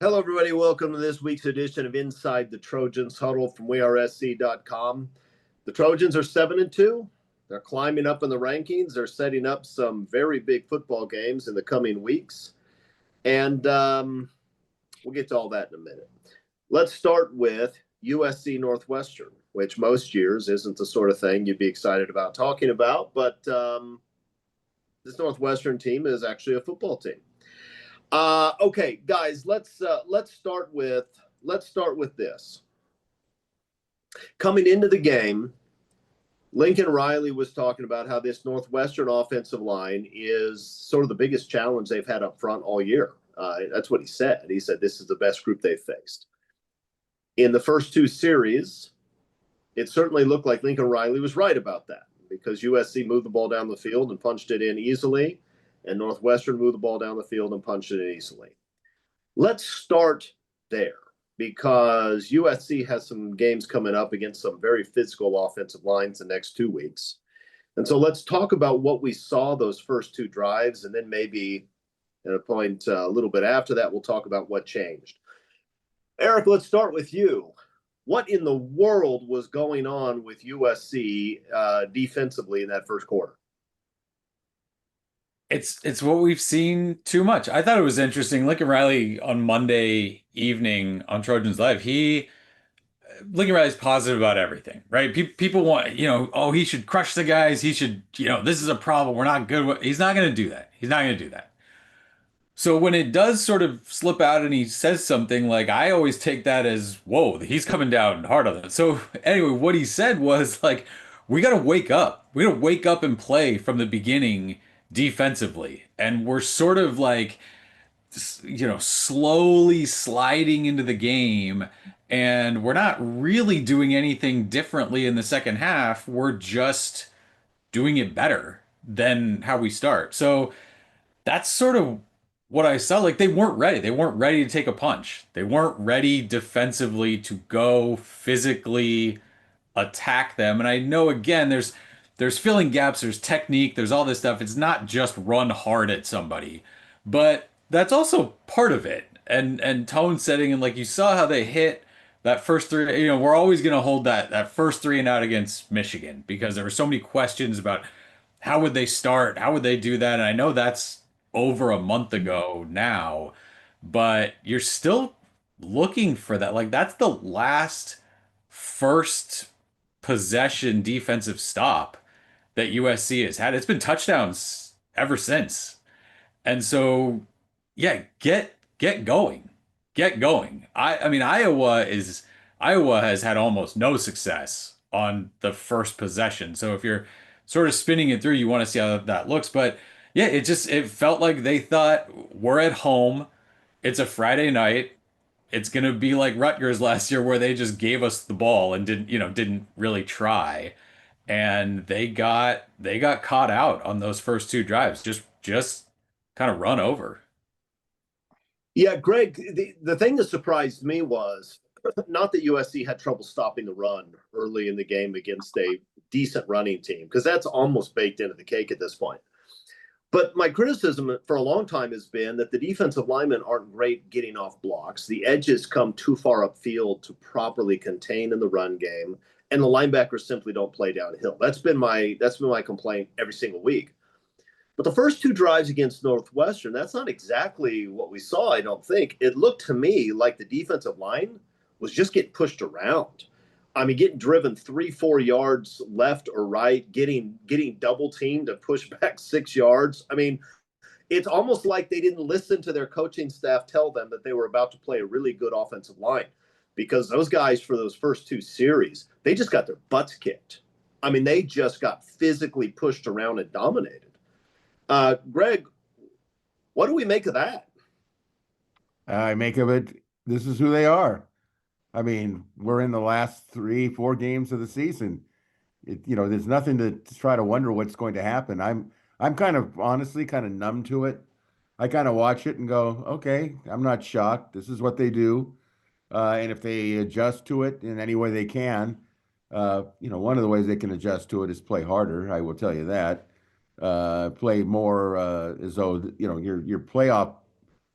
Hello, everybody. Welcome to this week's edition of Inside the Trojans Huddle from WeAreSC.com. The Trojans are 7-2. They're climbing up in the rankings. They're setting up some very big football games in the coming weeks. And we'll get to all that in a minute. Let's start with USC Northwestern, which most years isn't the sort of thing you'd be excited about talking about. But this Northwestern team is actually a football team. Okay, guys, let's start with this. Coming into the game, Lincoln Riley was talking about how this Northwestern offensive line is sort of the biggest challenge they've had up front all year. That's what he said. He said this is the best group they've faced. In the first two series, it certainly looked like Lincoln Riley was right about that because USC moved the ball down the field and punched it in easily. And Northwestern moved the ball down the field and punched it in easily. Let's start there because USC has some games coming up against some very physical offensive lines the next 2 weeks. And so let's talk about what we saw those first two drives, and then maybe at a point a little bit after that, we'll talk about what changed. Eric, let's start with you. What in the world was going on with USC defensively in that first quarter? It's what we've seen too much. I thought it was interesting. Lincoln Riley on Monday evening on Trojans Live, Lincoln Riley's positive about everything, right? People want, oh, he should crush the guys. He should, this is a problem. We're not good. He's not going to do that. He's not going to do that. So when it does sort of slip out and he says something like, I always take that as, whoa, he's coming down hard on it. So anyway, what he said was like, we got to wake up. We got to wake up and play from the beginning defensively. And we're sort of like, slowly sliding into the game. And we're not really doing anything differently in the second half. We're just doing it better than how we start. So that's sort of what I saw. Like they weren't ready. They weren't ready to take a punch. They weren't ready defensively to go physically attack them. And I know again, there's filling gaps, there's technique, there's all this stuff. It's not just run hard at somebody, but that's also part of it. And tone setting, and like you saw how they hit that first three. We're always going to hold that first 3-and-out against Michigan because there were so many questions about how would they start, how would they do that. And I know that's over a month ago now, but you're still looking for that. Like that's the last first possession defensive stop that USC has had. It's been touchdowns ever since. And so, yeah, get going. Get going. I mean Iowa has had almost no success on the first possession. So if you're sort of spinning it through, you want to see how that looks. But yeah, it felt like they thought we're at home. It's a Friday night. It's gonna be like Rutgers last year where they just gave us the ball and didn't really try. And they got caught out on those first two drives. Just kind of run over. Yeah, Greg, the thing that surprised me was not that USC had trouble stopping the run early in the game against a decent running team, because that's almost baked into the cake at this point. But my criticism for a long time has been that the defensive linemen aren't great getting off blocks. The edges come too far upfield to properly contain in the run game, and the linebackers simply don't play downhill. That's been my complaint every single week. But the first two drives against Northwestern, that's not exactly what we saw, I don't think. It looked to me like the defensive line was just getting pushed around. I mean, getting driven 3-4 yards left or right, getting double teamed to push back 6 yards. I mean, it's almost like they didn't listen to their coaching staff tell them that they were about to play a really good offensive line, because those guys for those first two series, they just got their butts kicked. I mean, they just got physically pushed around and dominated. Greg, what do we make of that? I make of it, this is who they are. I mean, we're in the last 3-4 games of the season. There's nothing to try to wonder what's going to happen. I'm kind of honestly kind of numb to it. I kind of watch it and go, okay, I'm not shocked. This is what they do. And if they adjust to it in any way they can, one of the ways they can adjust to it is play harder. I will tell you that. Play more as though your playoff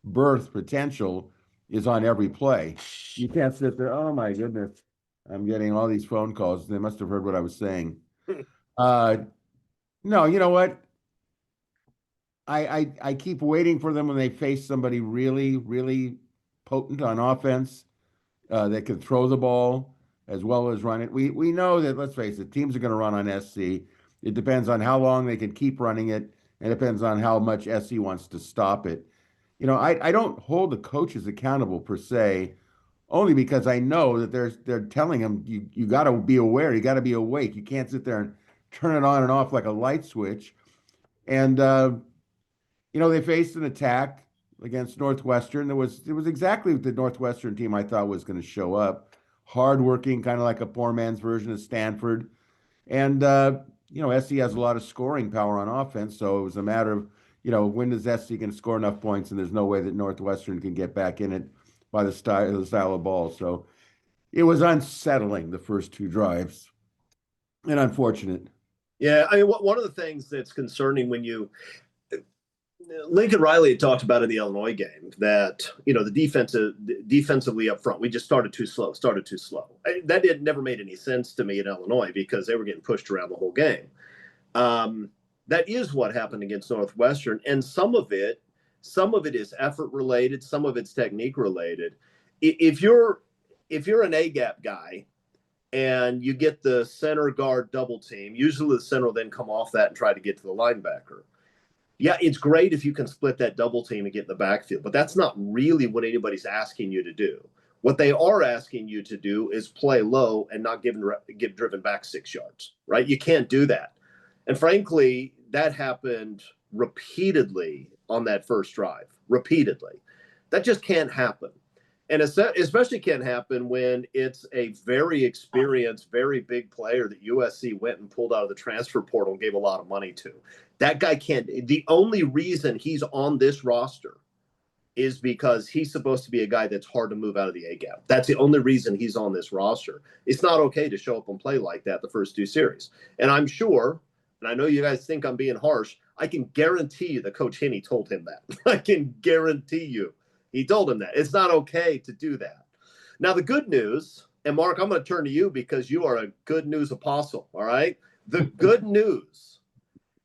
berth potential is on every play. You can't sit there, oh my goodness, I'm getting all these phone calls. They must have heard what I was saying. No, you know what? I keep waiting for them when they face somebody really, really potent on offense that can throw the ball as well as run it. We know that, let's face it, teams are going to run on SC. It depends on how long they can keep running it, and it depends on how much SC wants to stop it. You know, I don't hold the coaches accountable per se, only because I know that they're telling them you got to be aware, you got to be awake. You can't sit there and turn it on and off like a light switch. And you know, they faced an attack against Northwestern. It was exactly the Northwestern team I thought was going to show up. Hardworking, kind of like a poor man's version of Stanford. And you know, SC has a lot of scoring power on offense, so it was a matter of, you know, when does SC can score enough points, and there's no way that Northwestern can get back in it by the style of ball. So it was unsettling the first two drives, and unfortunate. Yeah, I mean, one of the things that's concerning when you Lincoln Riley had talked about in the Illinois game that, you know, the defensively up front, we just started too slow. That never made any sense to me in Illinois because they were getting pushed around the whole game. That is what happened against Northwestern, and some of it is effort related, some of it's technique related. If you're an A gap guy and you get the center guard double team, usually the center will then come off that and try to get to the linebacker. Yeah, it's great if you can split that double team and get in the backfield, but that's not really what anybody's asking you to do. What they are asking you to do is play low and not get driven back 6 yards, right? You can't do that. And frankly, that happened repeatedly on that first drive, repeatedly. That just can't happen. And especially can't happen when it's a very experienced, very big player that USC went and pulled out of the transfer portal and gave a lot of money to. That guy can't. The only reason he's on this roster is because he's supposed to be a guy that's hard to move out of the A gap. That's the only reason he's on this roster. It's not okay to show up and play like that the first 2 series. And I'm sure, and I know you guys think I'm being harsh, I can guarantee you that Coach Henney told him that. I can guarantee you he told him that. It's not okay to do that. Now, the good news, and Mark, I'm going to turn to you because you are a good news apostle, all right? The good news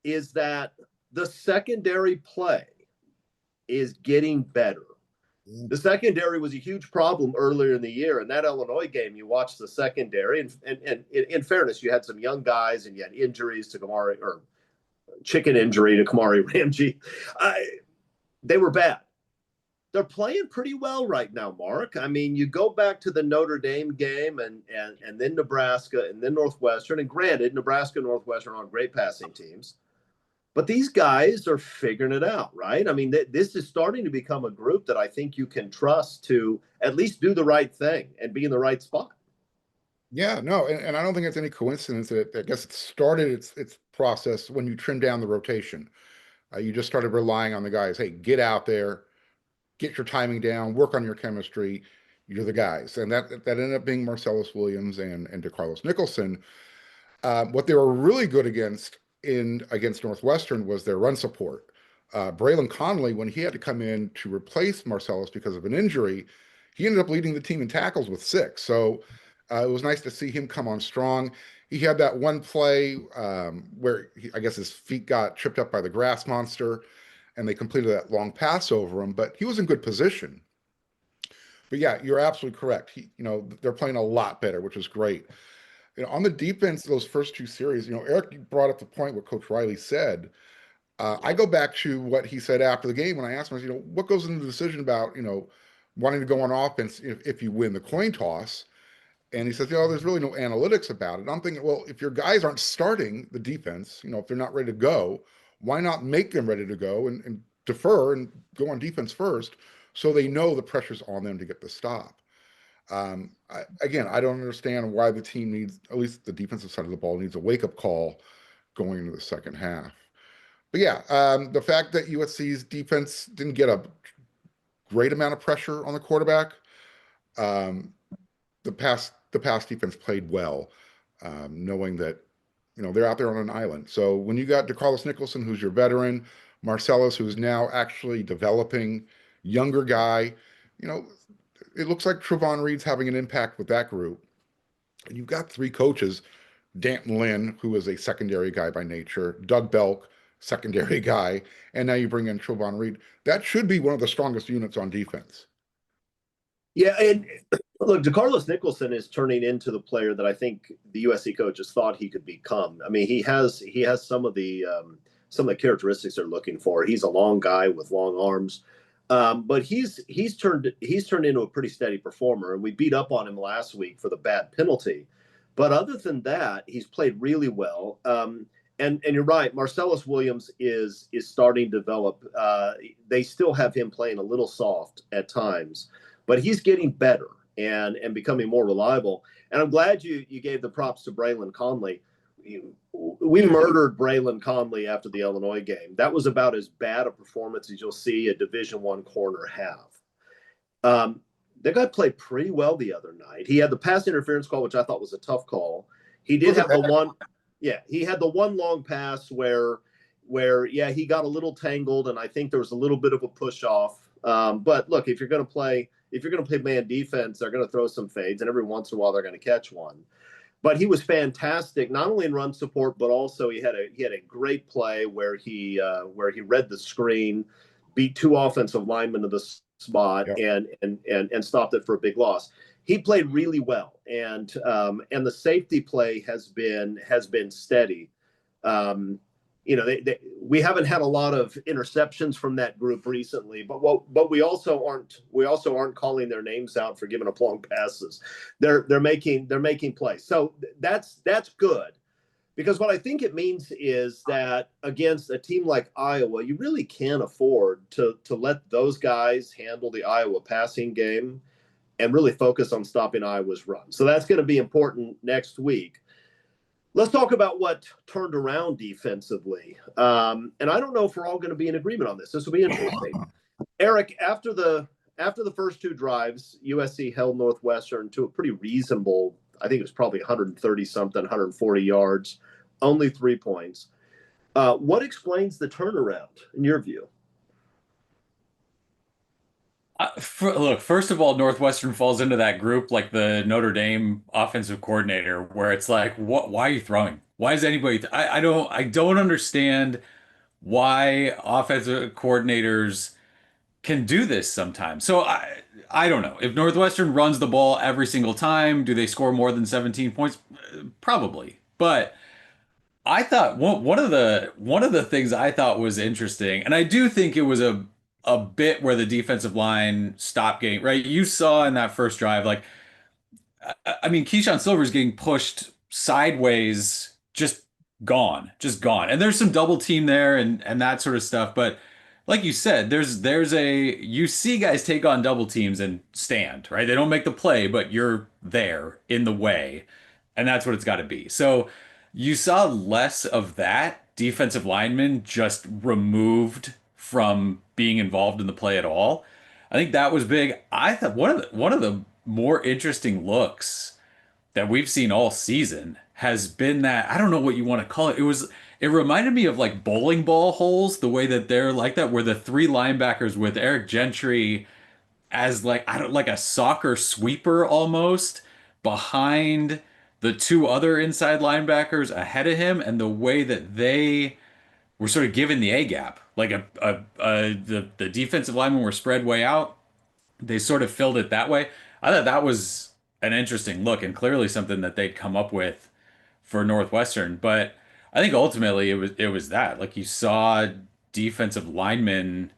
is that the secondary play is getting better. The secondary was a huge problem earlier in the year. In that Illinois game, you watched the secondary, and in fairness, you had some young guys and you had injuries to Kamari, or chicken injury to Kamari Ramsey. They were bad. They're playing pretty well right now, Mark. I mean, you go back to the Notre Dame game and then Nebraska and then Northwestern. And granted, Nebraska and Northwestern are great passing teams. But these guys are figuring it out, right? I mean, this is starting to become a group that I think you can trust to at least do the right thing and be in the right spot. Yeah, no, and I don't think it's any coincidence that I guess it started its process when you trimmed down the rotation. You just started relying on the guys. Hey, get out there, get your timing down, work on your chemistry. You're the guys, and that ended up being Marcellus Williams and DeCarlos Nicholson. What they were really good against Northwestern was their run support. Braylon Connolly, when he had to come in to replace Marcellus because of an injury, he ended up leading the team in tackles with 6. So it was nice to see him come on strong. He had that one play where I guess his feet got tripped up by the grass monster, and they completed that long pass over him, but he was in good position. But yeah, you're absolutely correct. They're playing a lot better, which is great. On the defense, those first 2 series, Eric, you brought up the point what Coach Riley said. I go back to what he said after the game when I asked him, what goes into the decision about, wanting to go on offense if you win the coin toss? And he says, there's really no analytics about it. I'm thinking, well, if your guys aren't starting the defense, if they're not ready to go, why not make them ready to go and defer and go on defense first so they know the pressure's on them to get the stop? I don't understand why the team needs, at least the defensive side of the ball, needs a wake-up call going into the second half. But yeah, the fact that USC's defense didn't get a great amount of pressure on the quarterback, the pass defense played well, knowing that they're out there on an island. So when you got DeCarlos Nicholson, who's your veteran, Marcellus, who's now actually developing, younger guy, you know, it looks like Trevon Reed's having an impact with that group. And you've got three coaches, Danton Lynn, who is a secondary guy by nature, Doug Belk, secondary guy, and now you bring in Trevon Reed. That should be one of the strongest units on defense. Yeah, and look, DeCarlos Nicholson is turning into the player that I think the USC coaches thought he could become. I mean, he has some of the characteristics they're looking for. He's a long guy with long arms, but he's turned into a pretty steady performer. And we beat up on him last week for the bad penalty, but other than that, he's played really well. And you're right, Marcellus Williams is starting to develop. They still have him playing a little soft at times, but he's getting better and becoming more reliable. And I'm glad you gave the props to Braylon Conley. We murdered Braylon Conley after the Illinois game. That was about as bad a performance as you'll see a Division I corner have. That guy played pretty well the other night. He had the pass interference call, which I thought was a tough call. He did have the one. Yeah, he had the one long pass where he got a little tangled, and I think there was a little bit of a push off. But look, if you're going to play man defense, they're going to throw some fades, and every once in a while they're going to catch one. But he was fantastic, not only in run support, but also he had a great play where he read the screen, beat two offensive linemen to the spot, and stopped it for a big loss. He played really well, and the safety play has been steady. We haven't had a lot of interceptions from that group recently, but we also aren't calling their names out for giving up long passes. They're making plays, so that's good, because what I think it means is that against a team like Iowa, you really can't afford to let those guys handle the Iowa passing game and really focus on stopping Iowa's run. So that's going to be important next week. Let's talk about what turned around defensively. And I don't know if we're all going to be in agreement on this. This will be interesting. Eric, after the first two drives, USC held Northwestern to a pretty reasonable, I think it was probably 130-something, 140 yards, only 3 points. What explains the turnaround in your view? Look, first of all, Northwestern falls into that group like the Notre Dame offensive coordinator, where it's like, what? Why are you throwing? Why is anybody? I don't understand why offensive coordinators can do this sometimes. So I don't know. If Northwestern runs the ball every single time, do they score more than 17 points? Probably. But I thought one of the things I thought was interesting, and I do think it was a bit where the defensive line stopped getting right. You saw in that first drive, like, I mean, Keyshawn Silver's getting pushed sideways, just gone. And there's some double team there and that sort of stuff. But like you said, you see guys take on double teams and stand, right? They don't make the play, but you're there in the way. And that's what it's got to be. So you saw less of that. Defensive linemen just removed from being involved in the play at all. I think that was big. I thought one of the more interesting looks that we've seen all season has been that, I don't know what you want to call it. It reminded me of like bowling ball holes, the way that they're like that, where the three linebackers with Eric Gentry as like, I don't like a soccer sweeper almost behind the two other inside linebackers ahead of him, and the way that they were sort of given the A gap, like the defensive linemen were spread way out. They sort of filled it that way. I thought that was an interesting look, and clearly something that they'd come up with for Northwestern. But I think ultimately it was that, like, you saw defensive linemen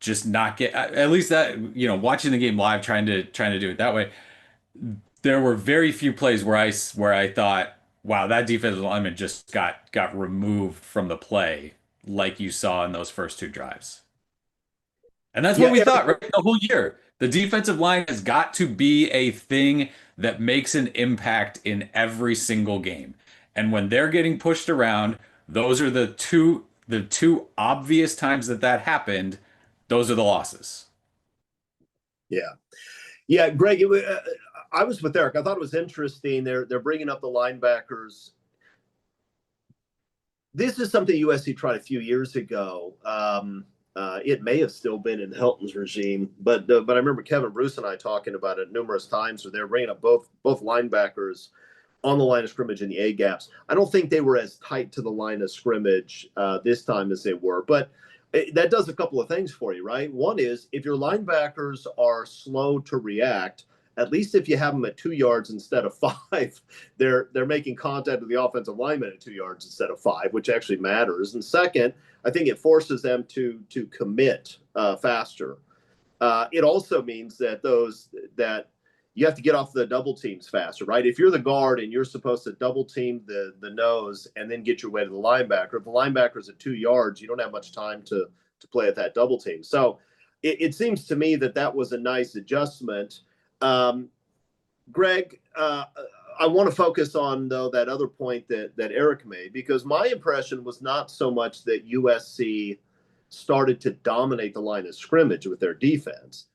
just not get, at least that, watching the game live, trying to do it that way. There were very few plays where I thought, wow, that defensive lineman just got removed from the play, like you saw in those first two drives. And that's what we thought, right? The whole year. The defensive line has got to be a thing that makes an impact in every single game. And when they're getting pushed around, those are the two obvious times that happened. Those are the losses. Yeah, Greg, I was with Eric. I thought it was interesting. They're bringing up the linebackers. This is something USC tried a few years ago. It may have still been in Helton's regime, but I remember Kevin Bruce and I talking about it numerous times where they're bringing up both linebackers on the line of scrimmage in the A gaps. I don't think they were as tight to the line of scrimmage this time as they were, but that does a couple of things for you, right? One is if your linebackers are slow to react, at least if you have them at 2 yards instead of 5, they're making contact with the offensive lineman at 2 yards instead of 5, which actually matters. And second, I think it forces them to commit faster. It also means that you have to get off the double teams faster, right? If you're the guard and you're supposed to double team the nose and then get your way to the linebacker, if the linebacker's at 2 yards, you don't have much time to play at that double team. So it seems to me that was a nice adjustment. Greg, I want to focus on, though, that other point that Eric made, because my impression was not so much that USC started to dominate the line of scrimmage with their defense,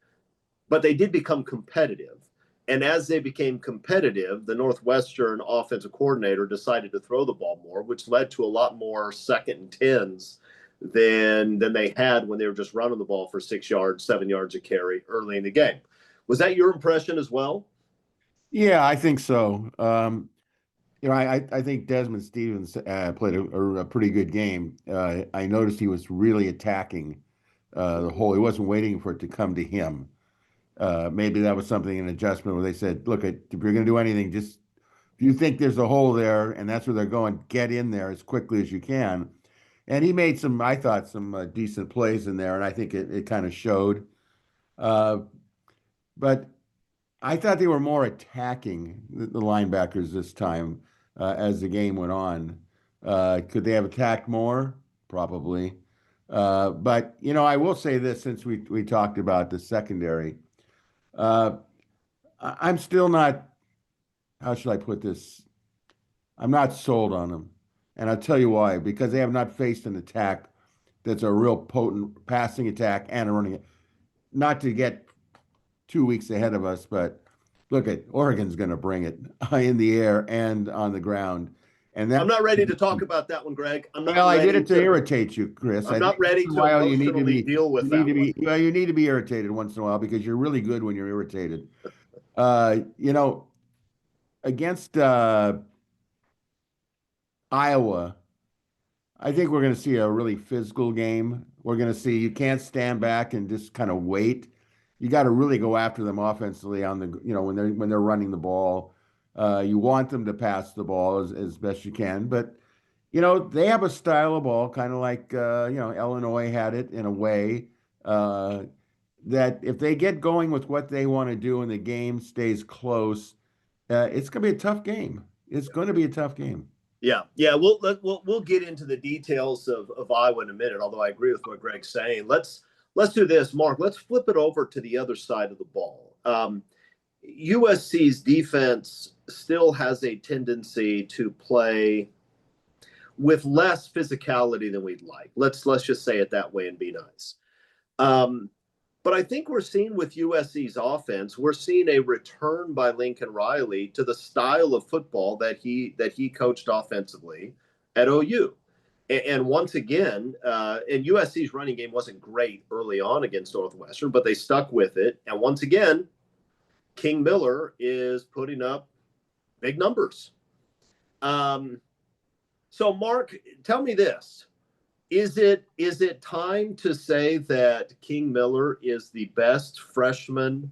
but they did become competitive. And as they became competitive, the Northwestern offensive coordinator decided to throw the ball more, which led to a lot more 2nd and 10s than they had when they were just running the ball for 6 yards, 7 yards a carry early in the game. Was that your impression as well? Yeah, I think so. I think Desmond Stevens played a pretty good game. I noticed he was really attacking the hole. He wasn't waiting for it to come to him. Maybe that was something, an adjustment where they said, look, if you're going to do anything, just if you think there's a hole there and that's where they're going, get in there as quickly as you can. And he made I thought, some decent plays in there, and I think it kind of showed. But I thought they were more attacking the linebackers this time as the game went on. Could they have attacked more? Probably. But, I will say this, since we talked about the secondary. I'm still not, how should I put this? I'm not sold on them. And I'll tell you why. Because they have not faced an attack that's a real potent passing attack and a running. Not to get 2 weeks ahead of us, but look, Oregon's going to bring it in the air and on the ground. And I'm not ready to talk about that one, Greg. I did it to irritate you, Chris. I'm not ready to emotionally deal with that one. Well, you need to be irritated once in a while because you're really good when you're irritated. Against Iowa, I think we're going to see a really physical game. We're going to see you can't stand back and just kind of wait. You got to really go after them offensively on the when they're running the ball. You want them to pass the ball as best you can, but they have a style of ball, kind of like Illinois had it in a way. That if they get going with what they want to do and the game stays close, it's going to be a tough game. It's going to be a tough game. Yeah. We'll get into the details of Iowa in a minute. Although I agree with what Greg's saying. Let's do this, Mark. Let's flip it over to the other side of the ball. USC's defense still has a tendency to play with less physicality than we'd like. Let's just say it that way and be nice. But I think we're seeing with USC's offense, we're seeing a return by Lincoln Riley to the style of football that he coached offensively at OU. And once again, and USC's running game wasn't great early on against Northwestern, but they stuck with it. And once again, King Miller is putting up big numbers. So, Mark, tell me this. Is it time to say that King Miller is the best freshman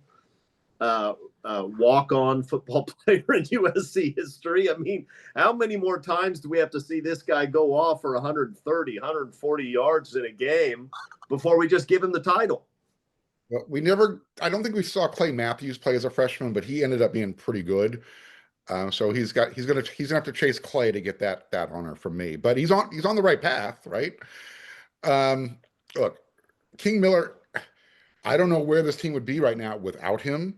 walk-on football player in USC history? I mean, how many more times do we have to see this guy go off for 130, 140 yards in a game before we just give him the title? Well, I don't think we saw Clay Matthews play as a freshman, but he ended up being pretty good. So he's gonna have to chase Clay to get that honor from me. But he's on the right path, right? Look, King Miller, I don't know where this team would be right now without him.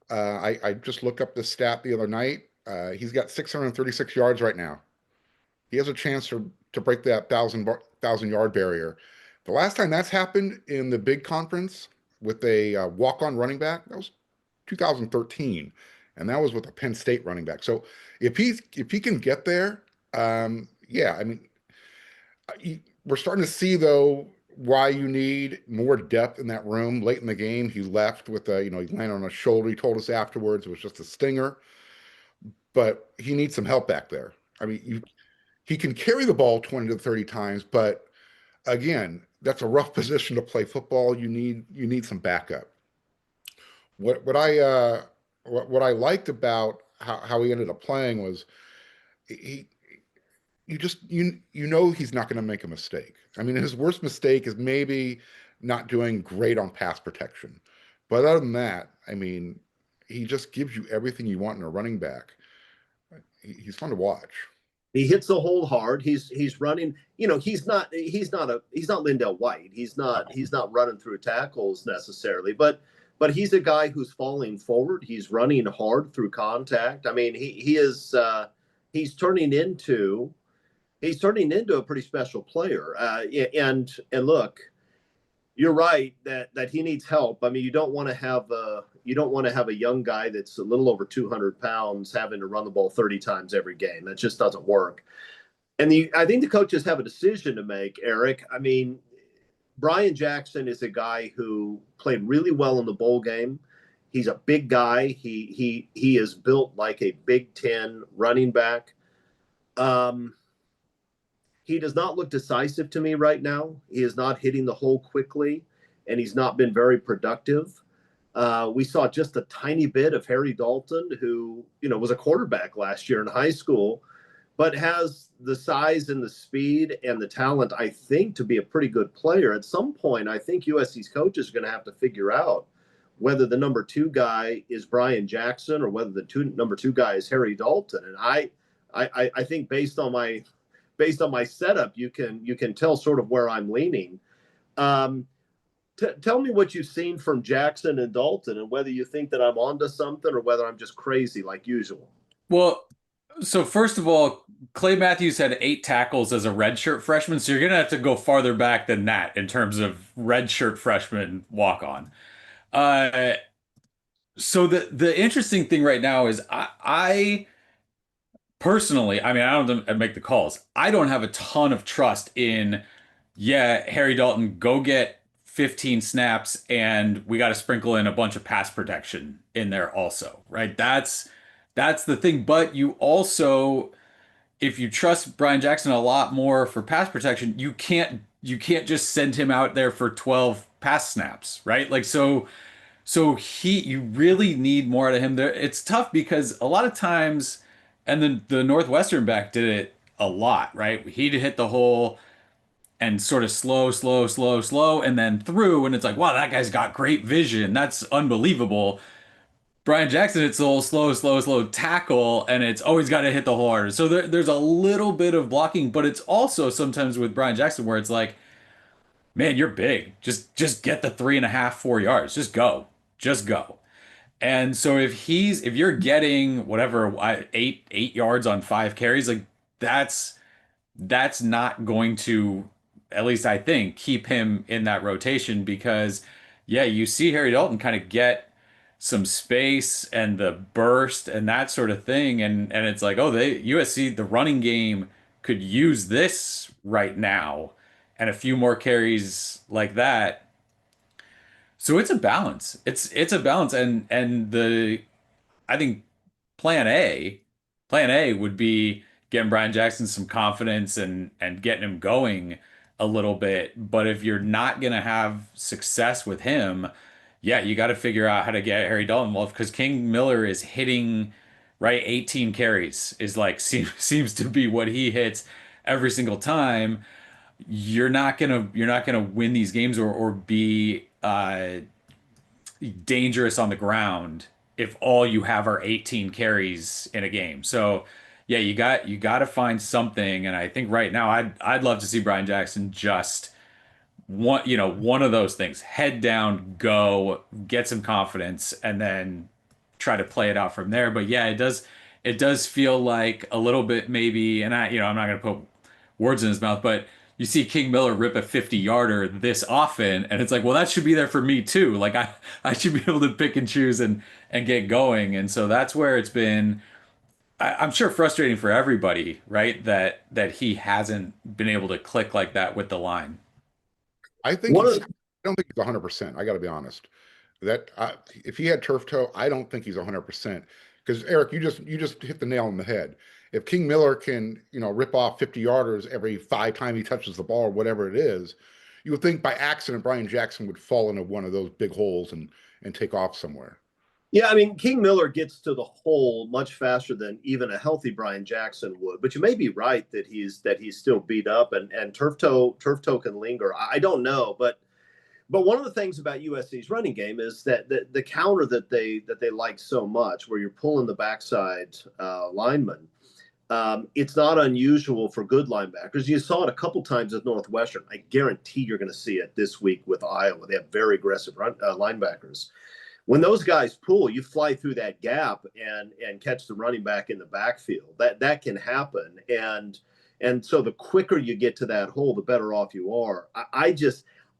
I just looked up the stat the other night. He's got 636 yards right now. He has a chance to break that 1,000-yard barrier. The last time that's happened in the big conference with a walk-on running back, that was 2013. And that was with a Penn State running back. So if he can get there, yeah, I mean, we're starting to see, though, why you need more depth in that room. Late in the game, he left with a, he landed on a shoulder. He told us afterwards it was just a stinger, but he needs some help back there. I mean, he can carry the ball 20 to 30 times, but again, that's a rough position to play football. You need some backup. What I liked about how he ended up playing was he you know he's not going to make a mistake. I mean, his worst mistake is maybe not doing great on pass protection. But other than that, I mean, he just gives you everything you want in a running back. He's fun to watch. He hits the hole hard. He's running. He's not Lindell White. He's not running through tackles necessarily, but he's a guy who's falling forward. He's running hard through contact. I mean, he is he's turning into a pretty special player. And look, you're right that he needs help. I mean, you don't want to have a young guy that's a little over 200 pounds having to run the ball 30 times every game. That just doesn't work. And I think the coaches have a decision to make, Eric. I mean, Brian Jackson is a guy who played really well in the bowl game. He's a big guy. He is built like a Big Ten running back. He does not look decisive to me right now. He is not hitting the hole quickly, and he's not been very productive. We saw just a tiny bit of Harry Dalton, who was a quarterback last year in high school, but has the size and the speed and the talent, I think, to be a pretty good player. At some point, I think USC's coaches are going to have to figure out whether the number 2 guy is Brian Jackson or whether the number 2 guy is Harry Dalton. And I think based on my setup, you can tell sort of where I'm leaning. Tell me what you've seen from Jackson and Dalton, and whether you think that I'm onto something or whether I'm just crazy like usual. Well, so first of all, Clay Matthews had 8 tackles as a redshirt freshman, so you're gonna have to go farther back than that in terms of redshirt freshman walk on. Uh, so the interesting thing right now is I personally, I mean, I don't make the calls. I don't have a ton of trust in, yeah, Harry Dalton, go get 15 snaps and we got to sprinkle in a bunch of pass protection in there also, right? That's the thing. But you also, if you trust Brian Jackson a lot more for pass protection, you can't just send him out there for 12 pass snaps, right? Like so you really need more out of him there. It's tough because a lot of times, and the Northwestern back did it a lot, right? He'd hit the hole and sort of slow, and then through, and it's like, wow, that guy's got great vision. That's unbelievable. Brian Jackson hits the whole slow tackle, and it's always got to hit the hole harder. So there's a little bit of blocking, but it's also sometimes with Brian Jackson where it's like, man, you're big. Just get the 3.5, 4 yards. Just go. And so if you're getting whatever 8 yards on 5 carries, like that's not going to, at least I think, keep him in that rotation because yeah, you see Harry Dalton kind of get some space and the burst and that sort of thing, and it's like, oh, USC, the running game could use this right now and a few more carries like that. So it's a balance. It's a balance, and the I think plan A, plan A would be getting Brian Jackson some confidence and getting him going a little bit. But if you're not gonna have success with him, yeah, you got to figure out how to get Harry Dalton involved because King Miller is hitting right 18 carries is like seems to be what he hits every single time. You're not gonna win these games or be dangerous on the ground if all you have are 18 carries in a game. So yeah, you got to find something. And I think right now I'd love to see Brian Jackson just one of those things, head down, go get some confidence, and then try to play it out from there. But yeah, it does feel like a little bit maybe, and I'm not gonna put words in his mouth, but you see King Miller rip a 50-yarder this often, and it's like, well, that should be there for me too. Like I should be able to pick and choose and get going. And so that's where it's been, I'm sure, frustrating for everybody, right? That he hasn't been able to click like that with the line. I think One he's. of I don't think he's 100%. I got to be honest. If he had turf toe, I don't think he's 100%. Because Eric, you just hit the nail on the head. If King Miller can, rip off 50-yarders every 5 times he touches the ball, or whatever it is, you would think by accident Brian Jackson would fall into one of those big holes and take off somewhere. Yeah, I mean, King Miller gets to the hole much faster than even a healthy Brian Jackson would. But you may be right that he's still beat up, and turf toe can linger. I don't know, but one of the things about USC's running game is that the counter that they like so much, where you're pulling the backside lineman, it's not unusual for good linebackers. You saw it a couple times at Northwestern. I guarantee you're going to see it this week with Iowa. They have very aggressive linebackers. When those guys pull, you fly through that gap and catch the running back in the backfield. That can happen, and so the quicker you get to that hole, the better off you are.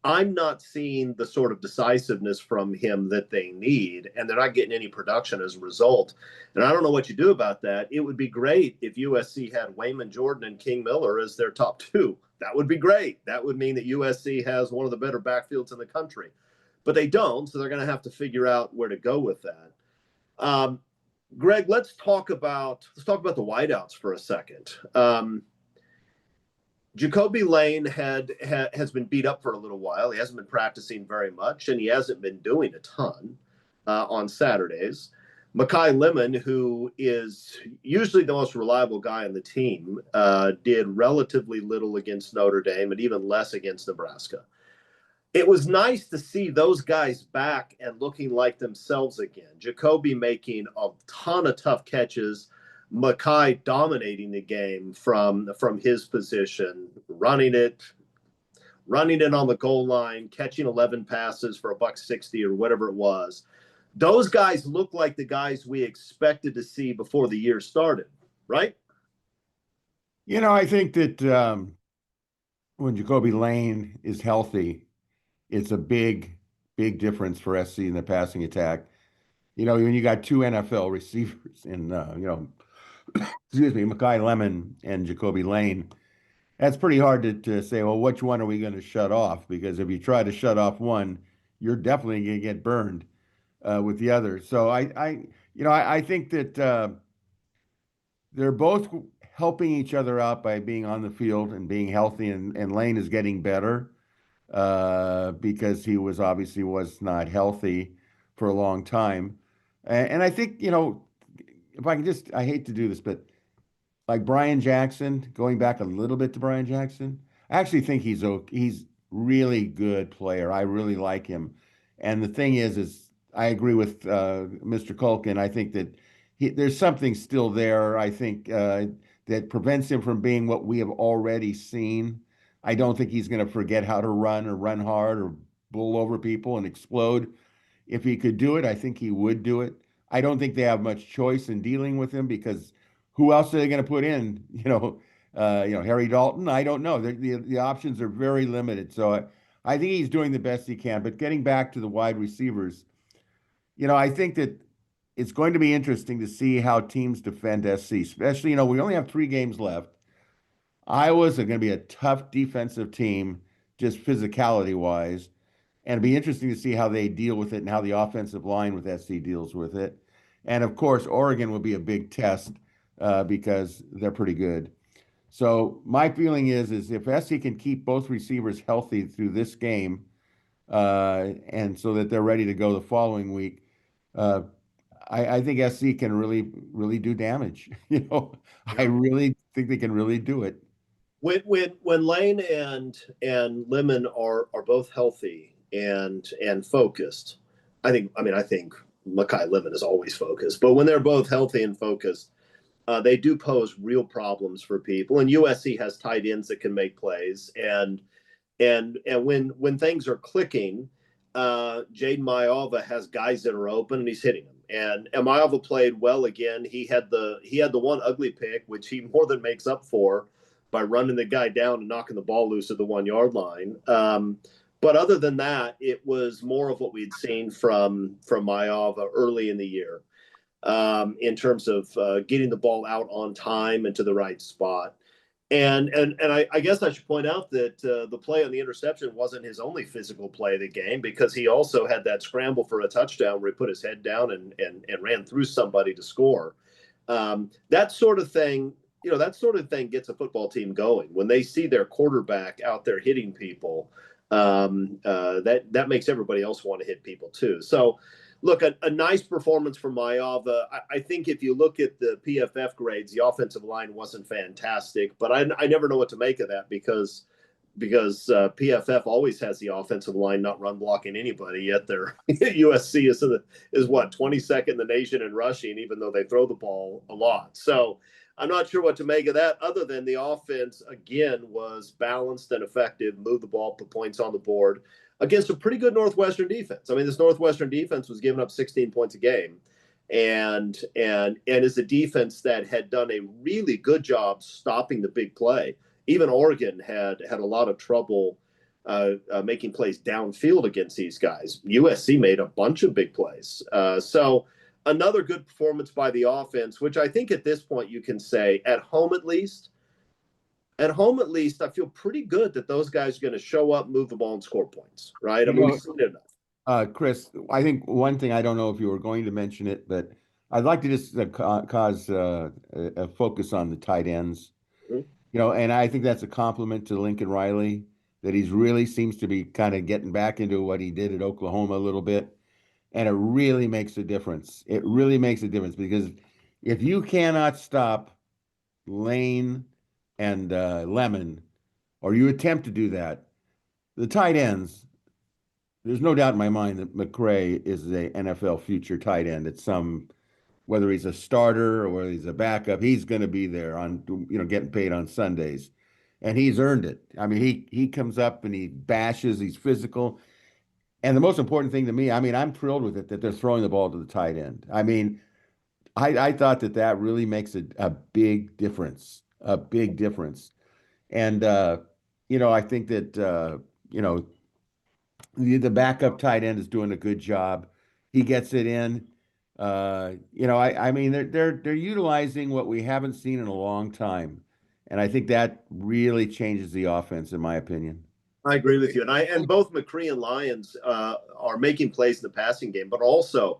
I'm not seeing the sort of decisiveness from him that they need, and they're not getting any production as a result. And I don't know what you do about that. It would be great if USC had Wayman Jordan and King Miller as their top two. That would be great. That would mean that USC has one of the better backfields in the country. But they don't, so they're going to have to figure out where to go with that. Greg, let's talk about the wideouts for a second. Jacoby Lane has been beat up for a little while. He hasn't been practicing very much, and he hasn't been doing a ton on Saturdays. Mekhi Lemon, who is usually the most reliable guy on the team, did relatively little against Notre Dame and even less against Nebraska. It was nice to see those guys back and looking like themselves again. Jacoby making a ton of tough catches. Mekhi dominating the game from his position, running it on the goal line, catching 11 passes for $160 or whatever it was. Those guys look like the guys we expected to see before the year started, right? I think that when Jacoby Lane is healthy, it's a big, big difference for SC in the passing attack. When you got two NFL receivers in, excuse me, Mekhi Lemon and Jacoby Lane, that's pretty hard to say, well, which one are we going to shut off? Because if you try to shut off one, you're definitely going to get burned with the other. So I think that they're both helping each other out by being on the field and being healthy, and Lane is getting better because he was not healthy for a long time. And I think, if I can I hate to do this, but like Brian Jackson, going back a little bit to Brian Jackson, I actually think he's really good player. I really like him. And the thing is I agree with Mr. Culkin. I think that there's something still there, I think, that prevents him from being what we have already seen. I don't think he's going to forget how to run or run hard or bull over people and explode. If he could do it, I think he would do it. I don't think they have much choice in dealing with him because who else are they going to put in? Harry Dalton. I don't know. The options are very limited. So I think he's doing the best he can. But getting back to the wide receivers, I think that it's going to be interesting to see how teams defend SC. Especially, we only have 3 games left. Iowa's going to be a tough defensive team, just physicality wise. And it'd be interesting to see how they deal with it and how the offensive line with SC deals with it. And of course, Oregon will be a big test because they're pretty good. So my feeling is if SC can keep both receivers healthy through this game, and so that they're ready to go the following week, I think SC can really, really do damage. I really think they can really do it. When Lane and Lemon are both healthy and focused, I think Mekhi Lemon is always focused, but when they're both healthy and focused, they do pose real problems for people. And USC has tight ends that can make plays, and when things are clicking, Jaden Maiava has guys that are open and he's hitting them. And Maiava played well again. He had the one ugly pick, which he more than makes up for by running the guy down and knocking the ball loose at the 1-yard line. But other than that, it was more of what we'd seen from Maiava early in the year, in terms of getting the ball out on time and to the right spot. And I guess I should point out that the play on the interception wasn't his only physical play of the game, because he also had that scramble for a touchdown where he put his head down and ran through somebody to score. That sort of thing, that sort of thing gets a football team going when they see their quarterback out there hitting people. That makes everybody else want to hit people too. So, look, a nice performance from Maeva. I think if you look at the PFF grades, the offensive line wasn't fantastic, but I never know what to make of that, because PFF always has the offensive line not run blocking anybody, yet their USC is what, 22nd in the nation in rushing, even though they throw the ball a lot. So I'm not sure what to make of that, other than the offense again was balanced and effective, moved the ball, put points on the board against a pretty good Northwestern defense. I mean, this Northwestern defense was giving up 16 points a game, and is a defense that had done a really good job stopping the big play. Even Oregon had a lot of trouble making plays downfield against these guys. USC made a bunch of big plays. So another good performance by the offense, which I think at this point you can say, at home at least, I feel pretty good that those guys are going to show up, move the ball, and score points, right? I mean, we've seen it enough. Chris, I think one thing, I don't know if you were going to mention it, but I'd like to just cause a focus on the tight ends. Mm-hmm. And I think that's a compliment to Lincoln Riley, that he's really seems to be kind of getting back into what he did at Oklahoma a little bit. And it really makes a difference. It really makes a difference, because if you cannot stop Lane and Lemon, or you attempt to do that, the tight ends, there's no doubt in my mind that McCray is a NFL future tight end at some, whether he's a starter or whether he's a backup, he's going to be there on, getting paid on Sundays. And he's earned it. I mean, he comes up and he bashes, he's physical. And the most important thing to me, I mean, I'm thrilled with it that they're throwing the ball to the tight end. I mean, I thought that really makes a big difference, a big difference. And, I think that, the backup tight end is doing a good job. He gets it in. I mean, they're utilizing what we haven't seen in a long time. And I think that really changes the offense, in my opinion. I agree with you, and both McCree and Lyons are making plays in the passing game, but also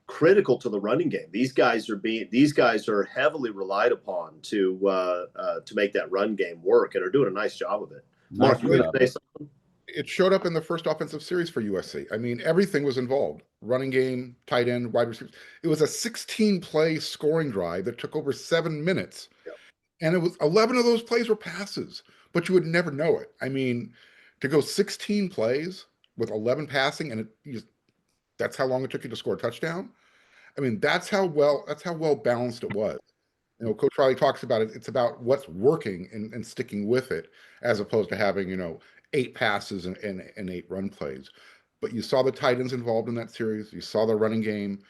critical to the running game. These guys are heavily relied upon to make that run game work, and are doing a nice job of it. Mark, you going to say something? It showed up in the first offensive series for USC. I mean, everything was involved: running game, tight end, wide receivers. It was a 16-play scoring drive that took over 7 minutes, and it was 11 of those plays were passes, but you would never know it. I mean, to go 16 plays with 11 passing, and that's how long it took you to score a touchdown. I mean, that's how well balanced it was. Coach Riley talks about it. It's about what's working and sticking with it, as opposed to having 8 passes and 8 run plays. But you saw the tight ends involved in that series. You saw the running game,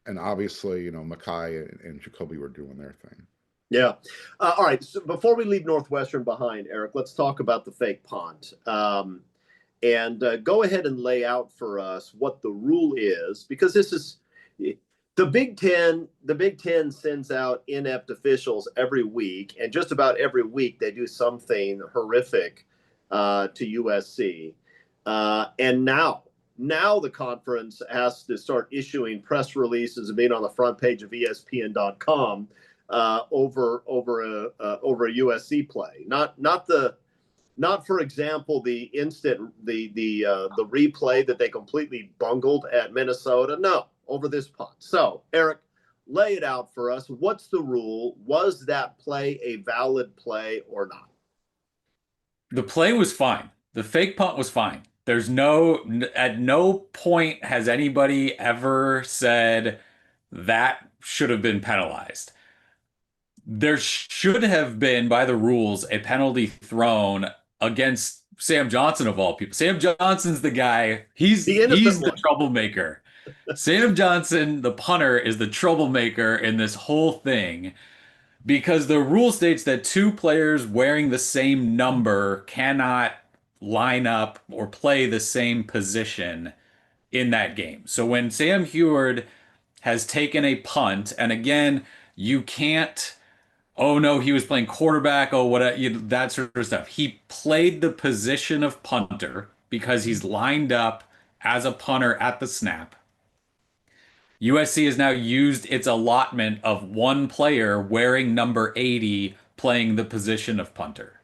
and obviously Makai and Jacoby were doing their thing. Yeah. All right. So before we leave Northwestern behind, Eric, let's talk about the fake punt. And go ahead and lay out for us what the rule is, because this is the Big Ten. The Big Ten sends out inept officials every week, and just about every week they do something horrific to USC. And now the conference has to start issuing press releases and being on the front page of ESPN.com over a USC play. Not for example the replay that they completely bungled at Minnesota. No, over this punt. So Eric, lay it out for us. What's the rule? Was that play a valid play or not? The play was fine. The fake punt was fine. At no point has anybody ever said that should have been penalized. There should have been, by the rules, a penalty thrown against Sam Johnson of all people. Sam Johnson's the guy. He's the troublemaker. Sam Johnson, the punter, is the troublemaker in this whole thing, because the rule states that 2 players wearing the same number cannot line up or play the same position in that game. So when Sam Heward has taken a punt, and again, you can't oh no, he was playing quarterback. Oh, that sort of stuff. He played the position of punter because he's lined up as a punter at the snap. USC has now used its allotment of one player wearing number 80 playing the position of punter.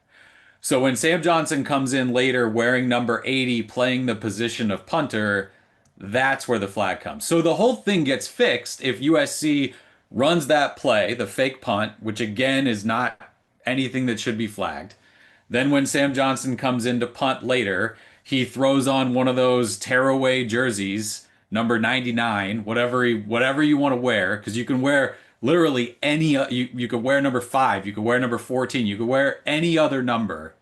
So when Sam Johnson comes in later wearing number 80 playing the position of punter, that's where the flag comes. So the whole thing gets fixed if USC runs that play, the fake punt, which again is not anything that should be flagged. Then when Sam Johnson comes in to punt later, he throws on one of those tearaway jerseys, number 99, whatever you want to wear, because you can wear literally any you could wear number 5, you could wear number 14, you could wear any other number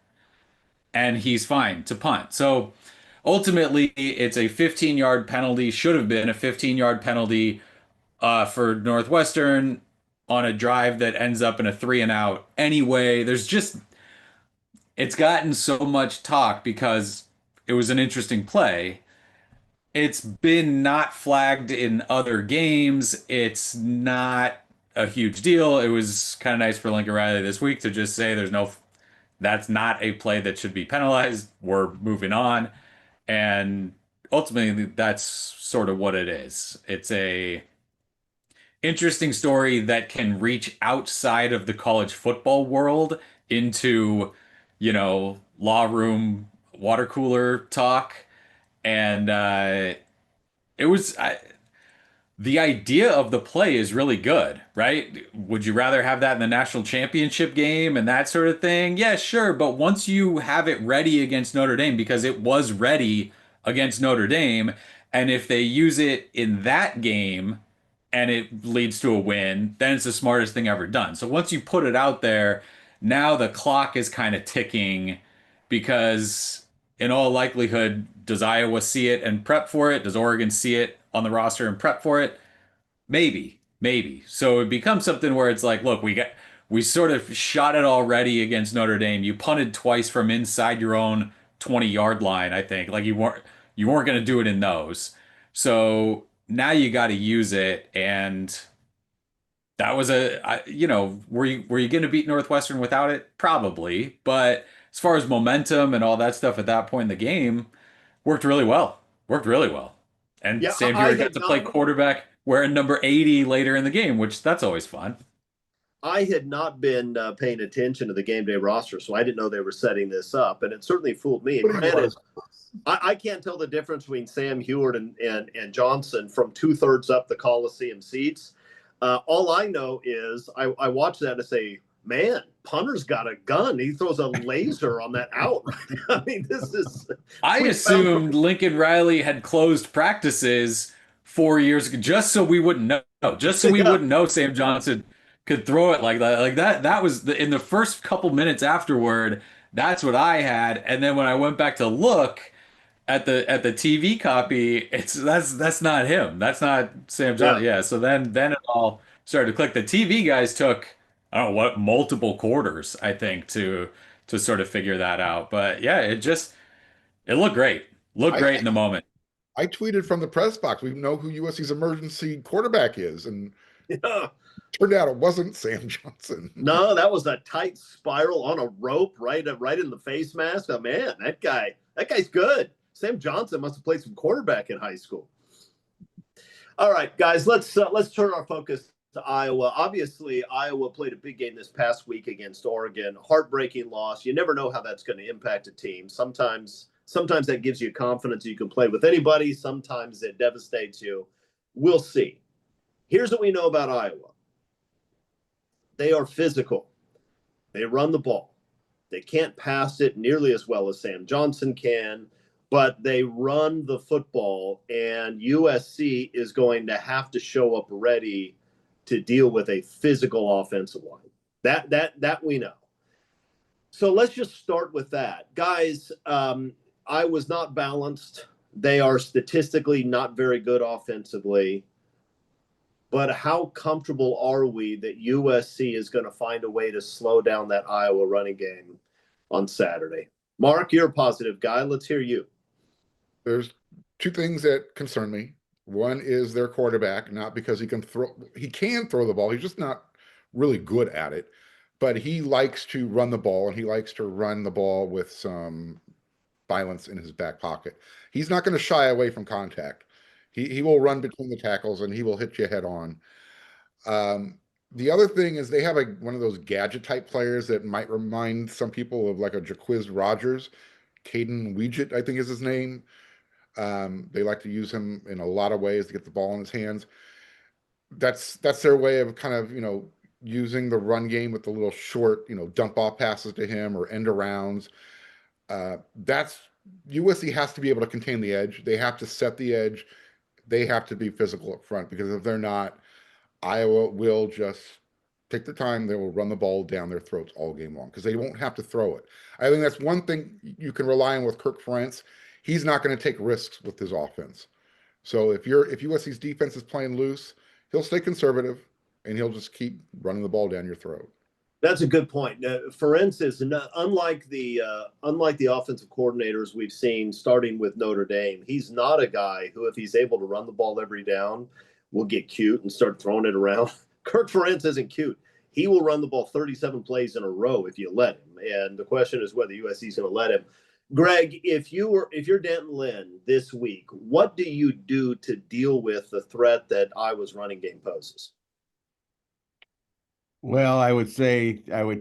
and he's fine to punt. So ultimately it's a 15-yard penalty, should have been a 15-yard penalty for Northwestern on a drive that ends up in a 3-and-out. Anyway, it's gotten so much talk because it was an interesting play. It's been not flagged in other games. It's not a huge deal. It was kind of nice for Lincoln Riley this week to just say that's not a play that should be penalized. We're moving on. And ultimately, that's sort of what it is. It's a interesting story that can reach outside of the college football world into, law room water cooler talk. And the idea of the play is really good, right? Would you rather have that in the national championship game and that sort of thing? Yeah, sure. But once you have it ready against Notre Dame, because it was ready against Notre Dame, and if they use it in that game and it leads to a win, then it's the smartest thing ever done. So once you put it out there, now the clock is kind of ticking because in all likelihood, does Iowa see it and prep for it? Does Oregon see it on the roster and prep for it? Maybe, maybe. So it becomes something where it's like, look, we sort of shot it already against Notre Dame. You punted twice from inside your own 20-yard line, I think. Like you weren't going to do it in those. So now you got to use it, and that was were you going to beat Northwestern without it? Probably, but as far as momentum and all that stuff at that point in the game, worked really well. Worked really well. And Yeah, Sam I Huard got had to play not quarterback wearing number 80 later in the game, which that's always fun. I had not been paying attention to the game day roster, so I didn't know they were setting this up, and it certainly fooled me. And But he granted, was. I can't tell the difference between Sam Heward and Johnson from 2/3 up the Coliseum seats. All I know is I watch that and say, man, punter's got a gun. He throws a laser on that out. I mean, this is. I assumed Lincoln Riley had closed practices 4 years ago, just so we wouldn't know, just so we Yeah. wouldn't know Sam Johnson could throw it like that. Like that was in the first couple minutes afterward. That's what I had, and then when I went back to look at the TV copy, that's not him. That's not Sam Yeah. Johnson. Yeah. So then it all started to click. The TV guys took, I don't know what, multiple quarters, I think, to sort of figure that out. But yeah, it looked great. Looked I, great in the moment. I tweeted from the press box. We know who USC's emergency quarterback is, and Yeah. turned out it wasn't Sam Johnson. No, that was a tight spiral on a rope right in the face mask. Oh man, that guy's good. Sam Johnson must have played some quarterback in high school. All right, guys, let's turn our focus to Iowa. Obviously, Iowa played a big game this past week against Oregon. Heartbreaking loss. You never know how that's going to impact a team. Sometimes that gives you confidence you can play with anybody. Sometimes it devastates you. We'll see. Here's what we know about Iowa. They are physical. They run the ball. They can't pass it nearly as well as Sam Johnson can, but they run the football, and USC is going to have to show up ready to deal with a physical offensive line. That we know. So let's just start with that. Guys, I was not balanced. They are statistically not very good offensively. But how comfortable are we that USC is going to find a way to slow down that Iowa running game on Saturday? Mark, you're a positive guy. Let's hear you. There's two things that concern me. One is their quarterback, not because he can throw the ball. He's just not really good at it. but he likes to run the ball, and he likes to run the ball with some violence in his back pocket. He's not going to shy away from contact. He will run between the tackles, and he will hit you head on. The other thing is they have one of those gadget type players that might remind some people of like a Jaquiz Rogers. Caden Weegett, I think is his name. They like to use him in a lot of ways to get the ball in his hands. That's their way of kind of, using the run game with the little short, dump off passes to him or end arounds. That's USC has to be able to contain the edge. They have to set the edge. They have to be physical up front, because if they're not, Iowa will just take the time. They will run the ball down their throats all game long, because they won't have to throw it. I think that's one thing you can rely on with Kirk Ferentz. He's not going to take risks with his offense. So if USC's defense is playing loose, he'll stay conservative, and he'll just keep running the ball down your throat. That's a good point. Ferentz is unlike the offensive coordinators we've seen starting with Notre Dame. He's not a guy who, if he's able to run the ball every down, will get cute and start throwing it around. Kirk Ferentz isn't cute. He will run the ball 37 plays in a row if you let him. And the question is whether USC is going to let him. Greg, if you're Denton Lynn this week, what do you do to deal with the threat that Iowa's running game poses? Well, I would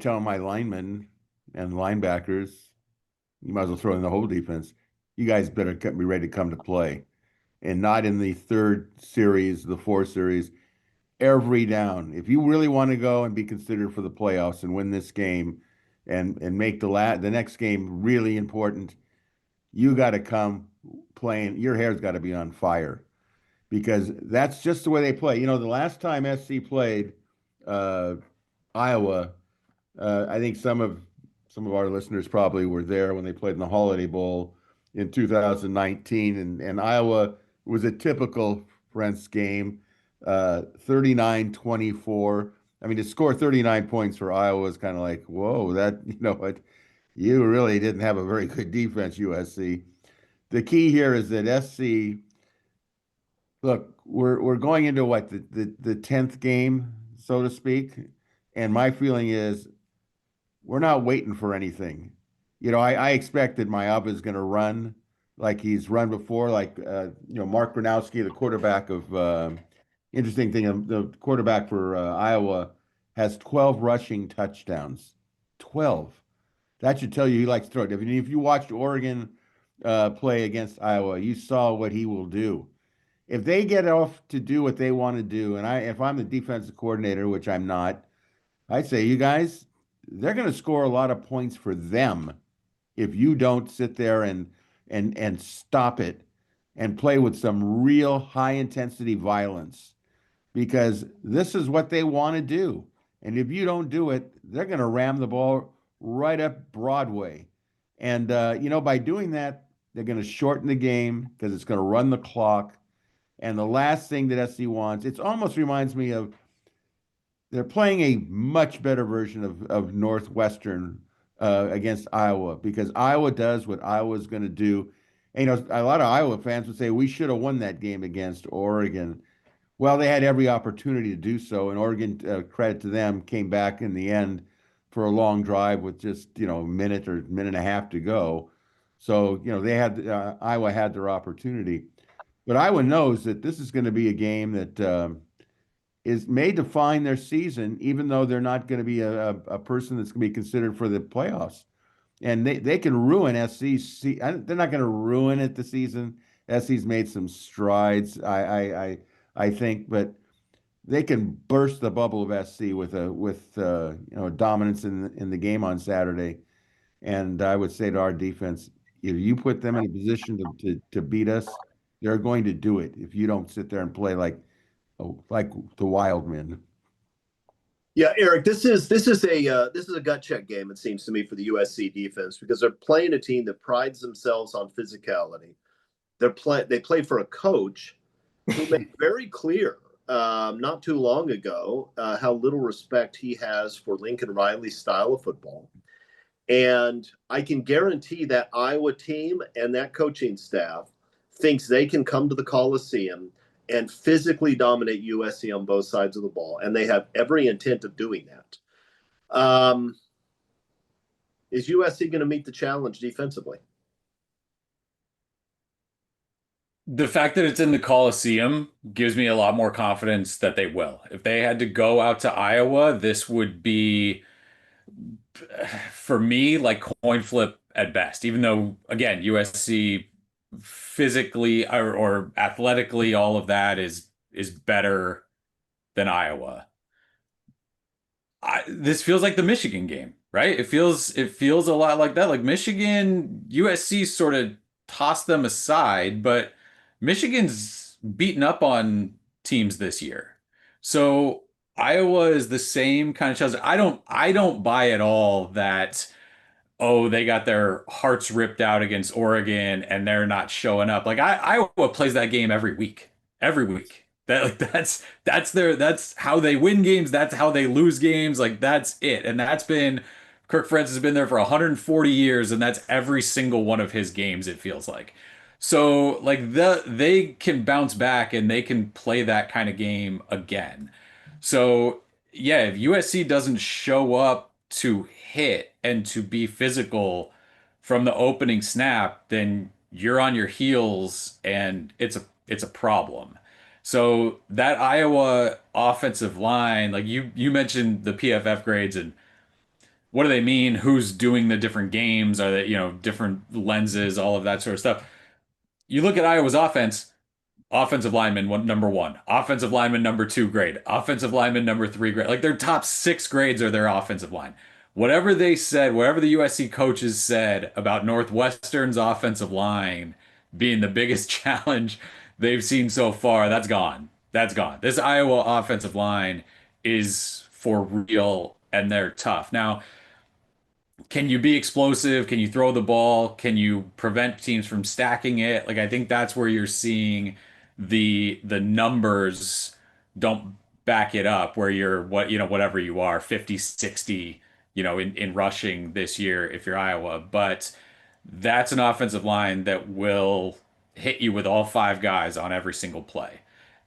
tell my linemen and linebackers, you might as well throw in the whole defense. You guys better be ready to come to play, and not in the third series, the fourth series, every down. If you really want to go and be considered for the playoffs and win this game and make the next game really important, you got to come playing. Your hair's got to be on fire, because that's just the way they play. The last time SC played Iowa, I think some of our listeners probably were there when they played in the Holiday Bowl in 2019, and Iowa was a typical Ferentz game, 39-24. I mean, to score 39 points for Iowa was kind of like, whoa, that, what, you really didn't have a very good defense, USC. The key here is that SC, look, we're going into what, the 10th game, so to speak. And my feeling is we're not waiting for anything. I expect that Maiyava is going to run like he's run before, like, Mark Gronowski, the quarterback of, interesting thing, the quarterback for Iowa has 12 rushing touchdowns. 12. That should tell you he likes to throw it. If you watched Oregon play against Iowa, you saw what he will do. If they get off to do what they want to do, and if I'm the defensive coordinator, which I'm not, I'd say, you guys, they're going to score a lot of points for them if you don't sit there and stop it and play with some real high intensity violence, because this is what they want to do. And if you don't do it, they're going to ram the ball right up Broadway. And, by doing that, they're going to shorten the game, because it's going to run the clock. And the last thing that SC wants, it almost reminds me of, they're playing a much better version of Northwestern against Iowa, because Iowa does what Iowa's going to do. And, a lot of Iowa fans would say we should have won that game against Oregon. Well, they had every opportunity to do so, and Oregon, credit to them, came back in the end for a long drive with just, a minute or minute and a half to go. So, Iowa had their opportunity. But Iowa knows that this is going to be a game that may define their season, even though they're not going to be a person that's going to be considered for the playoffs. And they can ruin SC. They're not going to ruin it this season. SC's made some strides, I think, but they can burst the bubble of SC with dominance in the game on Saturday. And I would say to our defense, if you put them in a position to beat us, they're going to do it. If you don't sit there and play like the wild men. Yeah, Eric, this is a gut check game, it seems to me, for the USC defense, because they're playing a team that prides themselves on physicality. They play for a coach who made very clear not too long ago how little respect he has for Lincoln Riley's style of football. And I can guarantee that Iowa team and that coaching staff thinks they can come to the Coliseum and physically dominate USC on both sides of the ball. And they have every intent of doing that. Is USC going to meet the challenge defensively? The fact that it's in the Coliseum gives me a lot more confidence that they will. If they had to go out to Iowa, this would be, for me, like coin flip at best. Even though, again, USC physically or athletically, all of that is better than Iowa. This feels like the Michigan game, right? It feels a lot like that. Like Michigan, USC sort of tossed them aside, but Michigan's beaten up on teams this year. So Iowa is the same kind of challenge. I don't buy at all that, oh, they got their hearts ripped out against Oregon and they're not showing up. Like Iowa plays that game every week. Every week. That's how they win games, that's how they lose games. Like that's it. And that's been Kirk Francis has been there for 140 years, and that's every single one of his games, it feels like. So like they can bounce back and they can play that kind of game again. So yeah, if USC doesn't show up to hit and to be physical from the opening snap, then you're on your heels and it's a problem. So that Iowa offensive line, like you mentioned the PFF grades and what do they mean? Who's doing the different games? Are they, different lenses, all of that sort of stuff. You look at Iowa's offense, offensive lineman number one, offensive lineman number two grade, offensive lineman number three grade. Like their top six grades are their offensive line. Whatever they said, whatever the USC coaches said about Northwestern's offensive line being the biggest challenge they've seen so far, that's gone. That's gone. This Iowa offensive line is for real and they're tough. Now, can you be explosive? Can you throw the ball? Can you prevent teams from stacking it? Like I think that's where you're seeing the numbers don't back it up where you're whatever you are 50, 60, in rushing this year if you're Iowa, but that's an offensive line that will hit you with all five guys on every single play.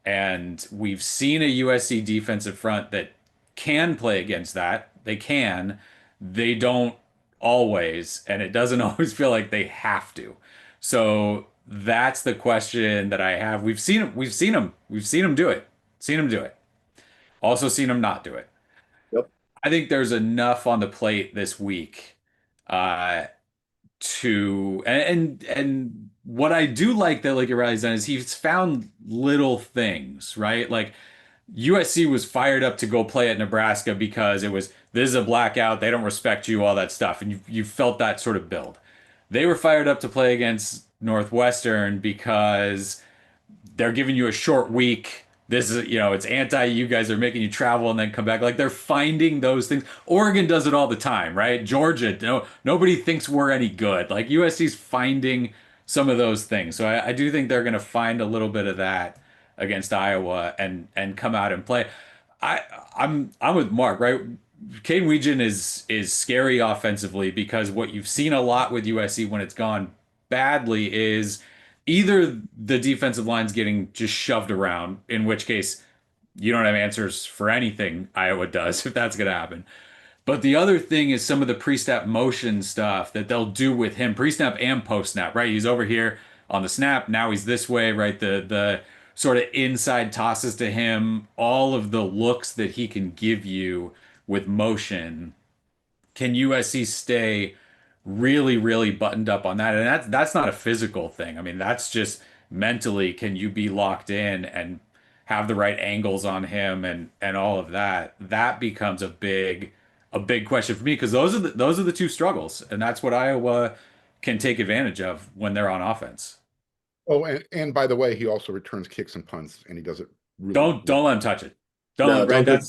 And we've seen a USC defensive front that can play against that. They can. They don't always, and it doesn't always feel like they have to. So that's the question that I have. We've seen them do it. Seen them do it. Also seen them not do it. Yep. I think there's enough on the plate this week uh, to and what I do like that like Riley's done is he's found little things, right? Like USC was fired up to go play at Nebraska because this is a blackout, they don't respect you, all that stuff, and you felt that sort of build. They were fired up to play against Northwestern because they're giving you a short week. This is, it's anti, you guys are making you travel and then come back. Like they're finding those things. Oregon does it all the time, right? Georgia, nobody thinks we're any good. Like USC's finding some of those things. So I do think they're going to find a little bit of that against Iowa and come out and play. I'm with Mark, right? Caden Weegan is scary offensively because what you've seen a lot with USC when it's gone badly is either the defensive line's getting just shoved around, in which case you don't have answers for anything Iowa does if that's going to happen. But the other thing is some of the pre-snap motion stuff that they'll do with him, pre-snap and post-snap, right? He's over here on the snap, now he's this way, right? The sort of inside tosses to him, all of the looks that he can give you with motion. Can USC stay really, really buttoned up on that? And that's not a physical thing. I mean, that's just mentally, can you be locked in and have the right angles on him and all of that? That becomes a big question for me because those are the two struggles, and that's what Iowa can take advantage of when they're on offense. Oh, and by the way, he also returns kicks and punts, and he does it really Don't let him touch it. No, Right? don't.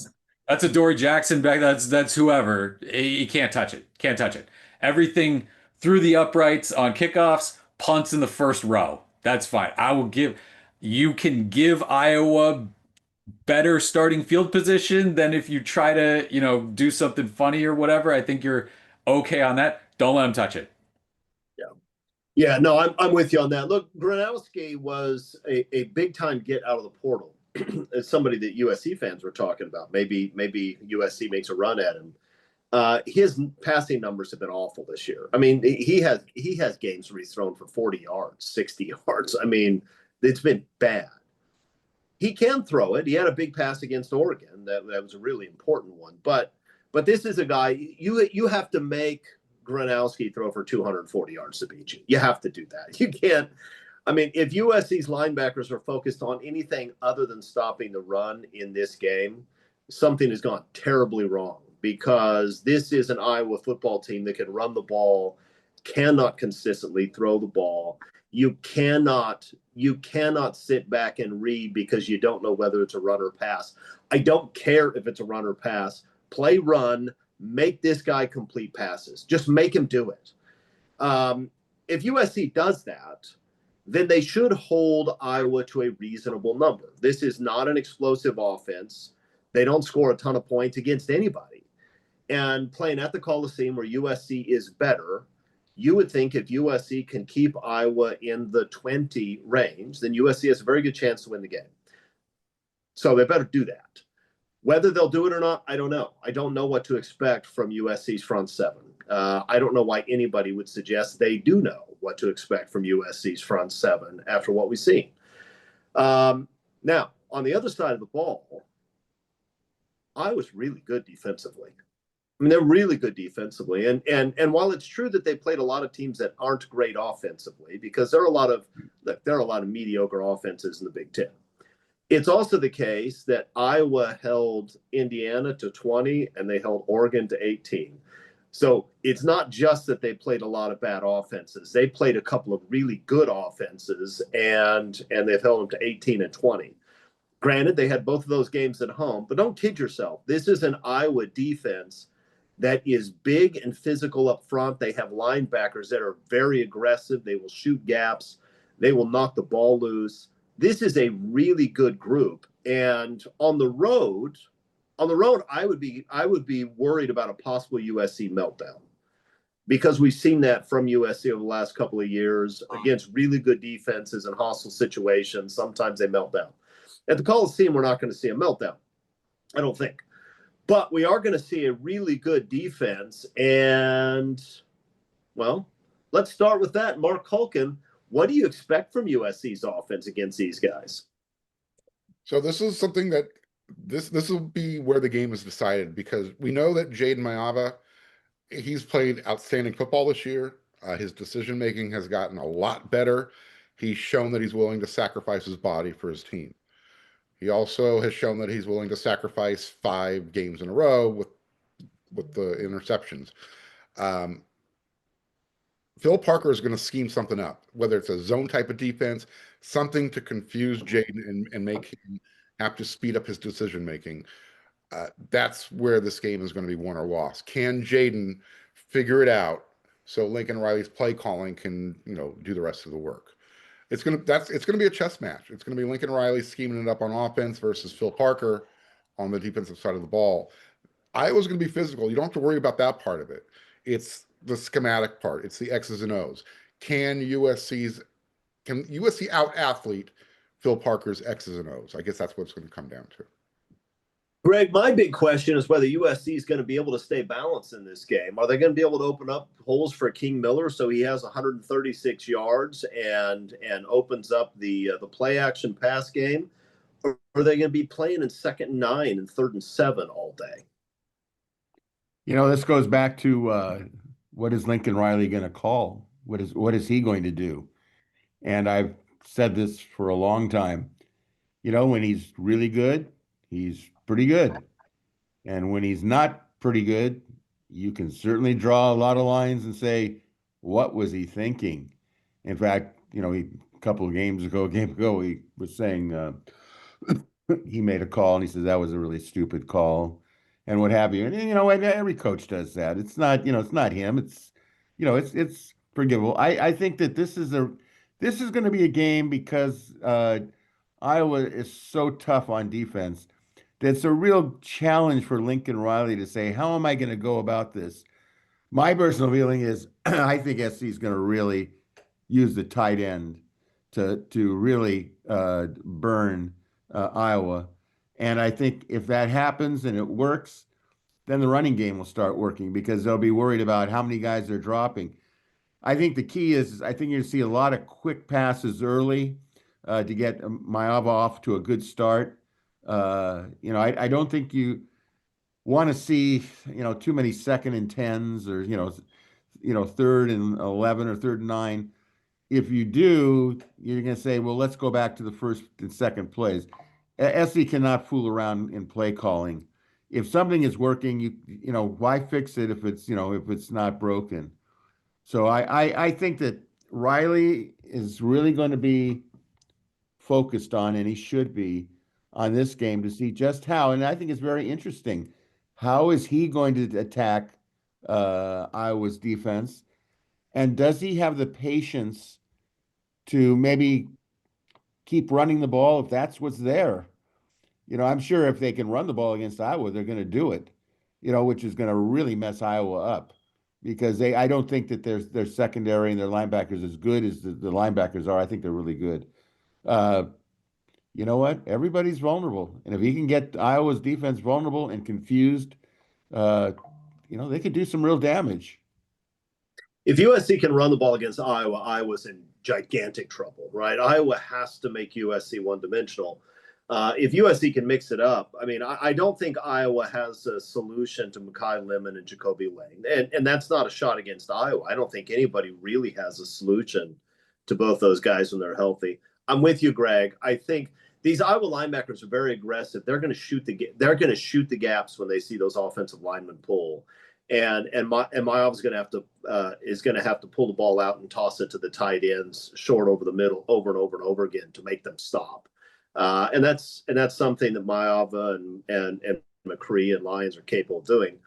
That's a Dory Jackson back. That's whoever. He can't touch it. Can't touch it. Everything through the uprights on kickoffs, punts in the first row. That's fine. You can give Iowa better starting field position than if you try to, do something funny or whatever. I think you're okay on that. Don't let him touch it. Yeah, no, I'm with you on that. Look, Gronowski was a big time get out of the portal. As somebody that USC fans were talking about. Maybe USC makes a run at him. His passing numbers have been awful this year. I mean, he has games where he's thrown for 40 yards, 60 yards. I mean, it's been bad. He can throw it. He had a big pass against Oregon. That was a really important one. But this is a guy you have to make Gronowski throw for 240 yards to beat you. You have to do that. You can't. I mean, if USC's linebackers are focused on anything other than stopping the run in this game, something has gone terribly wrong, because this is an Iowa football team that can run the ball, cannot consistently throw the ball. You cannot sit back and read because you don't know whether it's a run or pass. I don't care if it's a run or pass. Play run, make this guy complete passes. Just make him do it. If USC does that, then they should hold Iowa to a reasonable number. This is not an explosive offense. They don't score a ton of points against anybody. And playing at the Coliseum, where USC is better, you would think if USC can keep Iowa in the 20 range, then USC has a very good chance to win the game. So they better do that. Whether they'll do it or not, I don't know. I don't know what to expect from USC's front seven. I don't know why anybody would suggest they do know what to expect from USC's front seven after what we've seen. Now, on the other side of the ball, Iowa's really good defensively. I mean, they're really good defensively. And while it's true that they played a lot of teams that aren't great offensively, because there are a lot of mediocre offenses in the Big Ten, it's also the case that Iowa held Indiana to 20 and they held Oregon to 18. So it's not just that they played a lot of bad offenses. They played a couple of really good offenses, and they've held them to 18 and 20. Granted, they had both of those games at home, but don't kid yourself. This is an Iowa defense that is big and physical up front. They have linebackers that are very aggressive. They will shoot gaps. They will knock the ball loose. This is a really good group. And on the road, I would be worried about a possible USC meltdown, because we've seen that from USC over the last couple of years against really good defenses and hostile situations. Sometimes they melt down. At the Coliseum, we're not going to see a meltdown, I don't think. But we are going to see a really good defense. And, well, let's start with that. Mark Culkin, what do you expect from USC's offense against these guys? So this is something that this will be where the game is decided, because we know that Jaden Mayava, he's played outstanding football this year. His decision making has gotten a lot better. He's shown that he's willing to sacrifice his body for his team. He also has shown that he's willing to sacrifice 5 games in a row with the interceptions. Phil Parker is going to scheme something up, whether it's a zone type of defense, something to confuse Jaden and make him have to speed up his decision making. That's where this game is going to be won or lost. Can Jaden figure it out so Lincoln Riley's play calling can, do the rest of the work? It's going to be a chess match. It's going to be Lincoln Riley scheming it up on offense versus Phil Parker on the defensive side of the ball. Iowa's going to be physical. You don't have to worry about that part of it. It's the schematic part. It's the X's and O's. Can USC out athlete Phil Parker's X's and O's? I guess that's what it's going to come down to. Greg, my big question is whether USC is going to be able to stay balanced in this game. Are they going to be able to open up holes for King Miller so he has 136 yards and opens up the play action pass game? Or are they going to be playing in 2nd and 9 and 3rd and 7 all day? This goes back to what is Lincoln Riley going to call? What is he going to do? And I've said this for a long time. When he's really good, he's pretty good. And when he's not pretty good, you can certainly draw a lot of lines and say, what was he thinking? In fact, a couple of game ago, he was saying he made a call and he says that was a really stupid call and what have you. And and every coach does that. It's not, it's not him. It's, it's forgivable. I think that this is going to be a game because Iowa is so tough on defense. That's a real challenge for Lincoln Riley to say, how am I going to go about this? My personal feeling is I think SC is going to really use the tight end to really burn Iowa. And I think if that happens and it works, then the running game will start working because they'll be worried about how many guys they're dropping. I think the key is I think you're see a lot of quick passes early to get Maeva off to a good start. I don't think you want to see too many 2nd and 10s or 3rd and 11 or 3rd and 9. If you do, you're going to say, well, let's go back to the 1st and 2nd plays. SC cannot fool around in play calling. If something is working, why fix it if it's not broken? So I think that Riley is really going to be focused on, and he should be on this game to see just how. And I think it's very interesting. How is he going to attack Iowa's defense? And does he have the patience to maybe keep running the ball if that's what's there? I'm sure if they can run the ball against Iowa, they're going to do it, which is going to really mess Iowa up because I don't think that their secondary and their linebackers as good as the linebackers are. I think they're really good. You know what? Everybody's vulnerable. And if he can get Iowa's defense vulnerable and confused, they could do some real damage. If USC can run the ball against Iowa, Iowa's in gigantic trouble, right? Iowa has to make USC one-dimensional. If USC can mix it up, I mean, I don't think Iowa has a solution to Mekhi Lemon and Jacoby Lane. And that's not a shot against Iowa. I don't think anybody really has a solution to both those guys when they're healthy. I'm with you, Greg. I think these Iowa linebackers are very aggressive. They're going to shoot the gaps when they see those offensive linemen pull. And Mayav is going to have to pull the ball out and toss it to the tight ends short over the middle over and over and over again to make them stop. And that's something that Mayav and McCree and Lyons are capable of doing.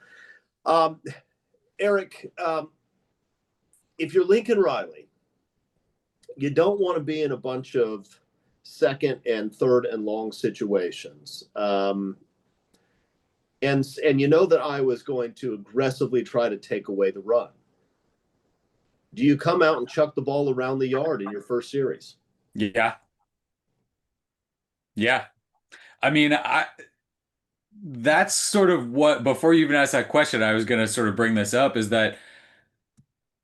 Eric, if you're Lincoln Riley, you don't want to be in a bunch of 2nd and 3rd and long situations. And you know that Iowa is going to aggressively try to take away the run. Do you come out and chuck the ball around the yard in your first series? Yeah. I mean, that's sort of what, before you even asked that question, I was going to sort of bring this up, is that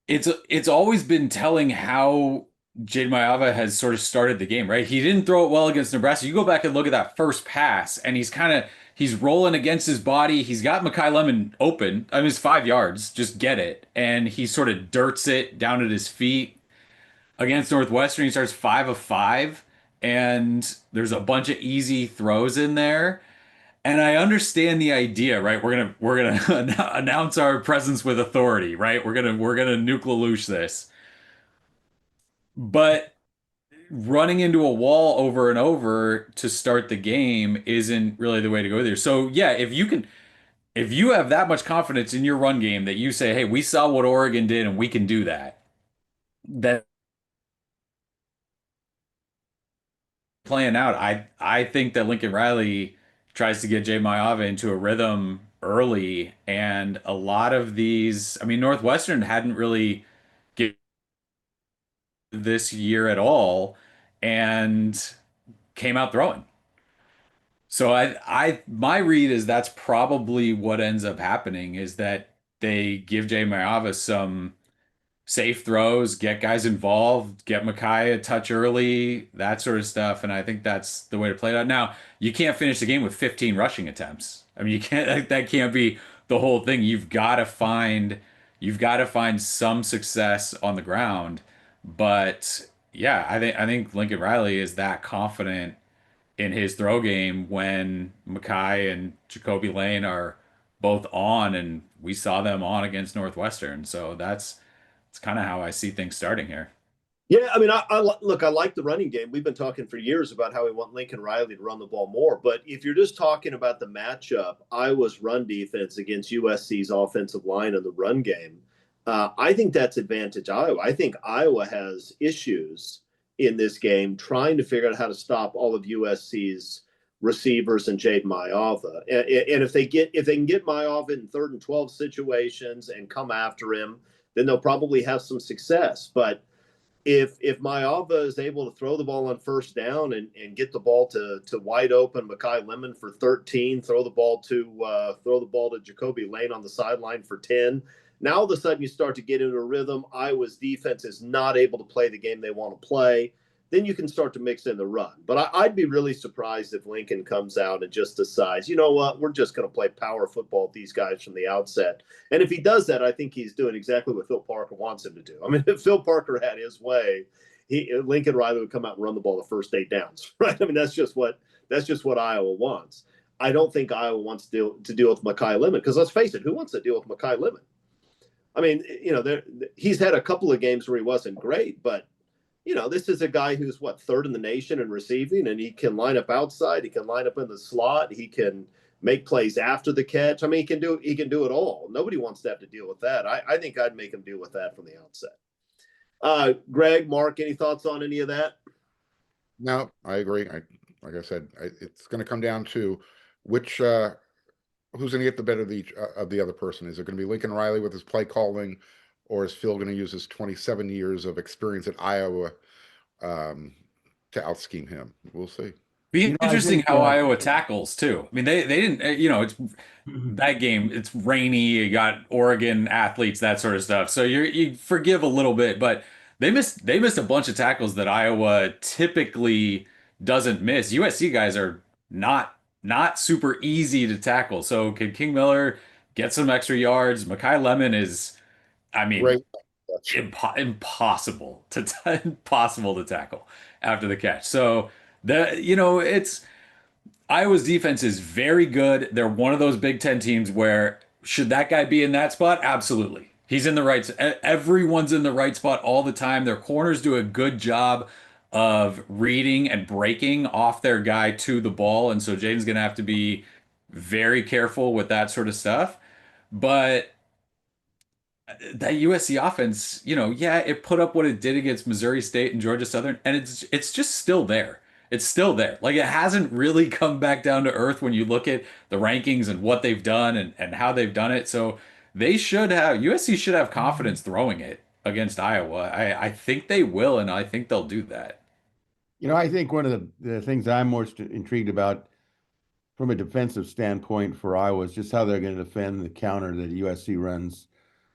it's always been telling how Jade Mayav has sort of started the game, right? He didn't throw it well against Nebraska. You go back and look at that first pass, and he's rolling against his body. He's got Mekhi Lemon open. I mean, it's 5 yards. Just get it. And he sort of dirts it down at his feet. Against Northwestern, he starts 5 of 5. And there's a bunch of easy throws in there. And I understand the idea, right? We're gonna announce our presence with authority, right? We're gonna nuke LaLoosh this. But running into a wall over and over to start the game isn't really the way to go there. So yeah, if you have that much confidence in your run game that you say, hey, we saw what Oregon did and we can do that, then playing out, I think that Lincoln Riley tries to get Jay Mayav into a rhythm early, and a lot of these, I mean, Northwestern hadn't really given this year at all and came out throwing. So my read is that's probably what ends up happening, is that they give Jay Mayav some safe throws, get guys involved, get Mekhi a touch early, that sort of stuff. And I think that's the way to play it out. Now, you can't finish the game with 15 rushing attempts. I mean, you can't, that can't be the whole thing. You've got to find some success on the ground. But yeah, I think Lincoln Riley is that confident in his throw game when Mekhi and Jacoby Lane are both on, and we saw them on against Northwestern. So that's kind of how I see things starting here. Yeah, I mean, I like the running game. We've been talking for years about how we want Lincoln Riley to run the ball more. But if you're just talking about the matchup, Iowa's run defense against USC's offensive line in the run game, I think that's advantage Iowa. I think Iowa has issues in this game trying to figure out how to stop all of USC's receivers and Jade Mayav. And if they can get Mayav in 3rd and 12 situations and come after him, then they'll probably have some success. But if Maava is able to throw the ball on first down and get the ball to wide open Makai Lemon for 13, throw the ball to Jacoby Lane on the sideline for 10. Now all of a sudden you start to get into a rhythm. Iowa's defense is not able to play the game they want to play. Then you can start to mix in the run. But I'd be really surprised if Lincoln comes out and just decides, you know what, we're just going to play power football with these guys from the outset. And if he does that, I think he's doing exactly what Phil Parker wants him to do. I mean, if Phil Parker had his way, Lincoln Riley would come out and run the ball the first 8 downs, right? I mean, that's just what Iowa wants. I don't think Iowa wants to deal with Makai Lemon, because let's face it, who wants to deal with Makai Lemon? I mean, he's had a couple of games where he wasn't great, but this is a guy who's third in the nation in receiving, and he can line up outside. He can line up in the slot. He can make plays after the catch. I mean, he can do it all. Nobody wants to have to deal with that. I think I'd make him deal with that from the outset. Greg, Mark, any thoughts on any of that? No, I agree. Like I said, it's going to come down to who's going to get the better of the other person. Is it going to be Lincoln Riley with his play calling, or is Phil going to use his 27 years of experience at Iowa to out-scheme him? We'll see. Be interesting how Iowa tackles too. I mean, they didn't, it's that game. It's rainy. You got Oregon athletes, that sort of stuff. So you forgive a little bit, but they missed a bunch of tackles that Iowa typically doesn't miss. USC guys are not super easy to tackle. So can King Miller get some extra yards? Makai Lemon is, I mean, Great. impossible to tackle after the catch. So it's Iowa's defense is very good. They're one of those Big Ten teams where should that guy be in that spot? Absolutely. He's in the right. Everyone's in the right spot all the time. Their corners do a good job of reading and breaking off their guy to the ball. And so Jaden's going to have to be very careful with that sort of stuff. But that USC offense, it put up what it did against Missouri State and Georgia Southern, and it's just still there. It's still there. Like, it hasn't really come back down to earth when you look at the rankings and what they've done and how they've done it. So USC should have confidence throwing it against Iowa. I think they will, and I think they'll do that. I think one of the things I'm most intrigued about from a defensive standpoint for Iowa is just how they're going to defend the counter that USC runs,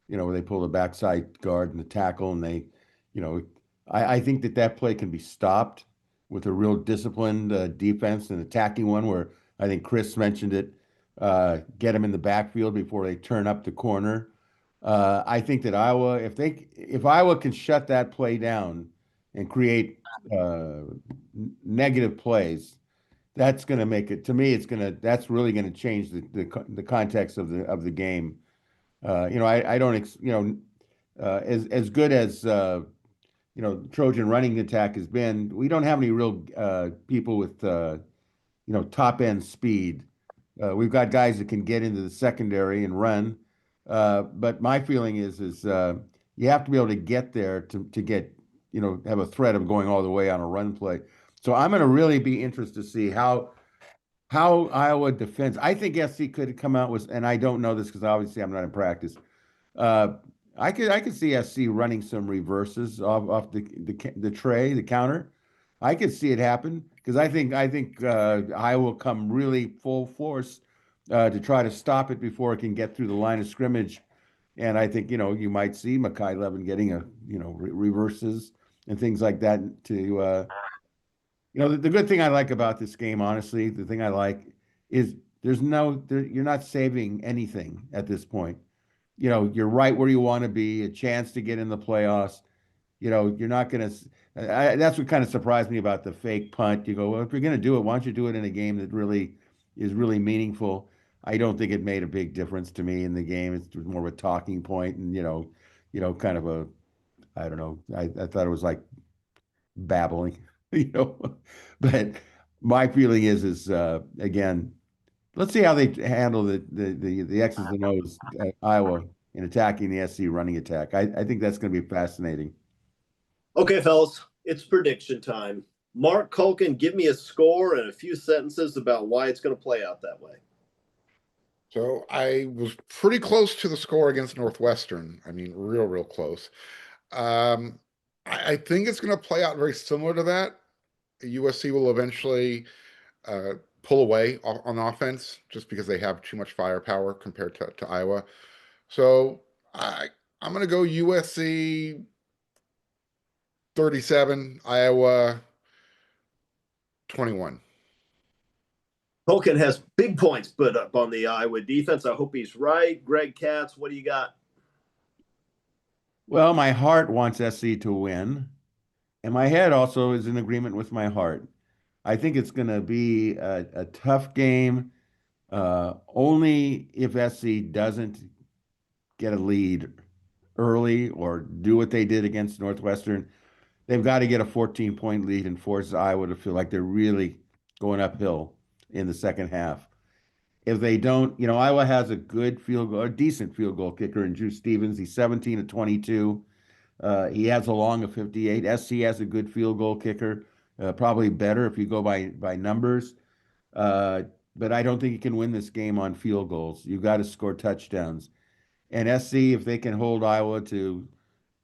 where they pull the backside guard and the tackle, and they, I think that play can be stopped with a real disciplined defense, and attacking one where I think Chris mentioned it, get them in the backfield before they turn up the corner. I think that Iowa, if Iowa can shut that play down and create negative plays, that's going to make it, to me, that's really going to change the context of the game. I don't, as good as, Trojan running attack has been, we don't have any real people with, top end speed. We've got guys that can get into the secondary and run. But my feeling is you have to be able to get there to get, have a threat of going all the way on a run play. So I'm going to really be interested to see how Iowa defends. I think SC could come out with, and I don't know this because obviously I'm not in practice. I could see SC running some reverses off the tray, the counter. I could see it happen because I think Iowa will come really full force to try to stop it before it can get through the line of scrimmage. And I think you might see Makai Lemon getting reverses and things like that to. The good thing I like about this game, honestly, the thing I like is you're not saving anything at this point. You're right where you want to be, a chance to get in the playoffs. You're not going to, that's what kind of surprised me about the fake punt. You go, well, if you're going to do it, why don't you do it in a game that really is really meaningful? I don't think it made a big difference to me in the game. It was more of a talking point and, kind of I don't know. I thought it was like babbling. But my feeling is again, let's see how they handle the X's and O's at Iowa in attacking the SC running attack. I think that's going to be fascinating. Okay, fellas, it's prediction time. Mark Culkin, give me a score and a few sentences about why it's going to play out that way. So I was pretty close to the score against Northwestern. I mean, real close. I think it's going to play out very similar to that. USC will eventually pull away on offense just because they have too much firepower compared to Iowa. So I'm going to go USC 37, Iowa 21. Tolkien has big points put up on the Iowa defense. I hope he's right. Greg Katz, what do you got? Well, my heart wants SC to win, and my head also is in agreement with my heart. I think it's going to be a tough game. Only if SC doesn't get a lead early or do what they did against Northwestern. They've got to get a 14-point lead and force Iowa to feel like they're really going uphill in the second half. If they don't, Iowa has a good field goal, a decent field goal kicker in Drew Stevens. He's 17 of 22. He has a long of 58. SC has a good field goal kicker, probably better if you go by numbers. But I don't think you can win this game on field goals. You've got to score touchdowns. And SC, if they can hold Iowa to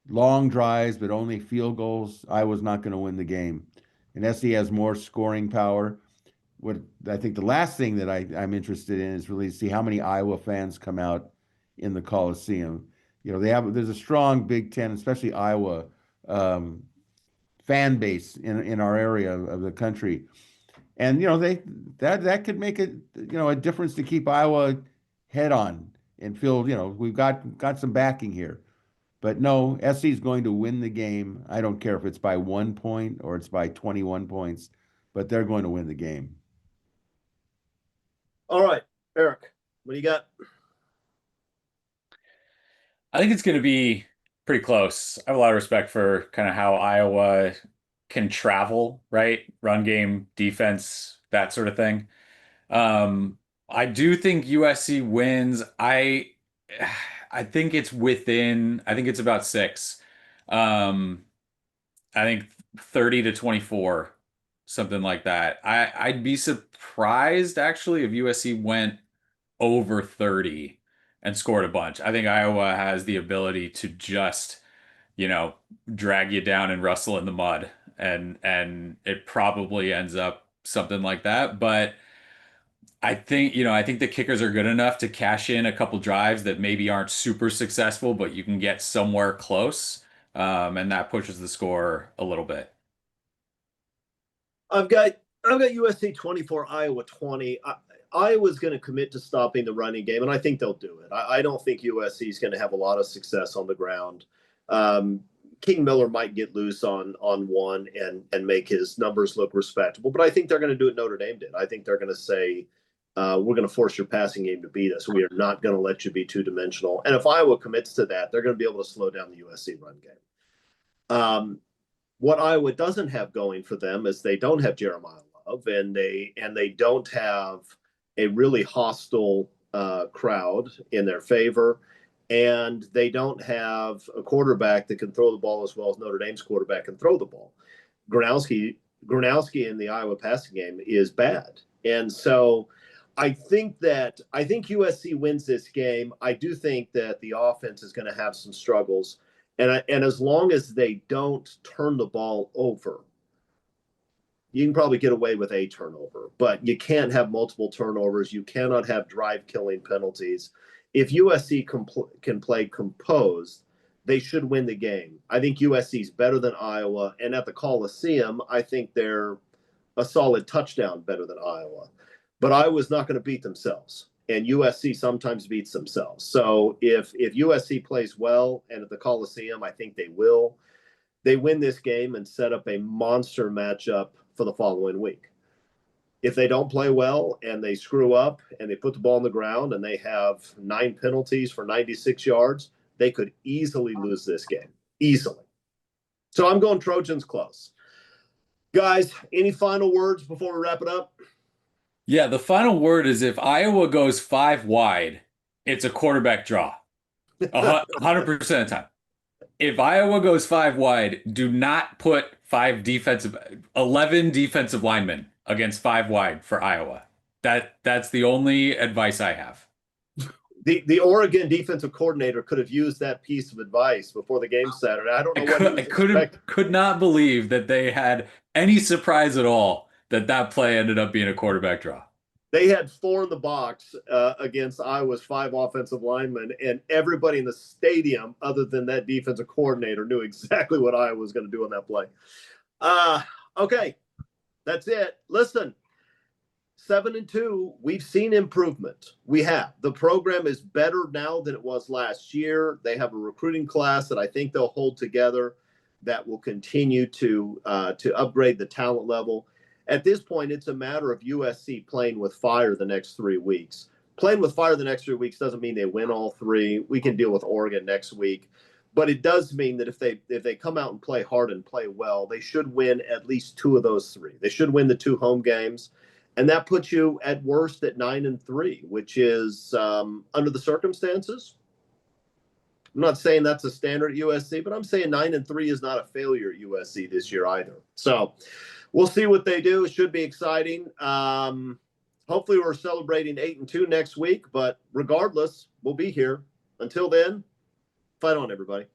long drives, but only field goals, Iowa's not going to win the game. And SC has more scoring power. What I think the last thing that I'm interested in is really see how many Iowa fans come out in the Coliseum. There's a strong Big Ten, especially Iowa, fan base in our area of the country. And that could make it a difference to keep Iowa head on and feel we've got some backing here. But no, SC is going to win the game. I don't care if it's by 1 point or it's by 21 points, but they're going to win the game. All right, Eric, what do you got? I think it's going to be pretty close. I have a lot of respect for kind of how Iowa can travel, right? Run game, defense, that sort of thing. I do think USC wins. I think it's within, I think it's about 6. I think 30 to 24, something like that. I'd be surprised actually if USC went over 30 and scored a bunch. I think Iowa has the ability to just, drag you down and wrestle in the mud, and it probably ends up something like that. But I think the kickers are good enough to cash in a couple drives that maybe aren't super successful, but you can get somewhere close, and that pushes the score a little bit. I've got USC 24, Iowa 20. Iowa's going to commit to stopping the running game, and I think they'll do it. I don't think USC is going to have a lot of success on the ground. King Miller might get loose on one and make his numbers look respectable, but I think they're going to do what Notre Dame did. I think they're going to say, we're going to force your passing game to beat us. We are not going to let you be two-dimensional. And if Iowa commits to that, they're going to be able to slow down the USC run game. What Iowa doesn't have going for them is they don't have Jeremiah Love, and they don't have a really hostile crowd in their favor, and they don't have a quarterback that can throw the ball as well as Notre Dame's quarterback can throw the ball. Gronowski in the Iowa passing game is bad, and so I think USC wins this game. I do think that the offense is going to have some struggles. And as long as they don't turn the ball over, you can probably get away with a turnover, but you can't have multiple turnovers. You cannot have drive-killing penalties. If USC can play composed, they should win the game. I think USC is better than Iowa, and at the Coliseum, I think they're a solid touchdown better than Iowa. But Iowa's not going to beat themselves. And USC sometimes beats themselves. So if USC plays well, and at the Coliseum, I think they will, they win this game and set up a monster matchup for the following week. If they don't play well and they screw up and they put the ball on the ground and they have 9 penalties for 96 yards, they could easily lose this game. Easily. So I'm going Trojans close. Guys, any final words before we wrap it up? Yeah, the final word is if Iowa goes 5 wide, it's a quarterback draw. 100% of the time. If Iowa goes 5 wide, do not put 11 defensive linemen against 5 wide for Iowa. That's the only advice I have. The Oregon defensive coordinator could have used that piece of advice before the game Saturday. I don't know what he was expecting. Could not believe that they had any surprise at all that play ended up being a quarterback draw. They had 4 in the box against Iowa's 5 offensive linemen, and everybody in the stadium, other than that defensive coordinator, knew exactly what Iowa was going to do on that play. Okay, that's it. Listen, 7-2, we've seen improvement. We have. The program is better now than it was last year. They have a recruiting class that I think they'll hold together that will continue to upgrade the talent level. At this point, it's a matter of USC playing with fire the next 3 weeks. Playing with fire the next 3 weeks doesn't mean they win all 3. We can deal with Oregon next week. But it does mean that if they come out and play hard and play well, they should win at least 2 of those 3. They should win the 2 home games. And that puts you at worst at 9-3, which is under the circumstances. I'm not saying that's a standard at USC, but I'm saying 9-3 is not a failure at USC this year either. So we'll see what they do. It should be exciting. Hopefully we're celebrating 8-2 next week, but regardless, we'll be here. Until then, fight on, everybody.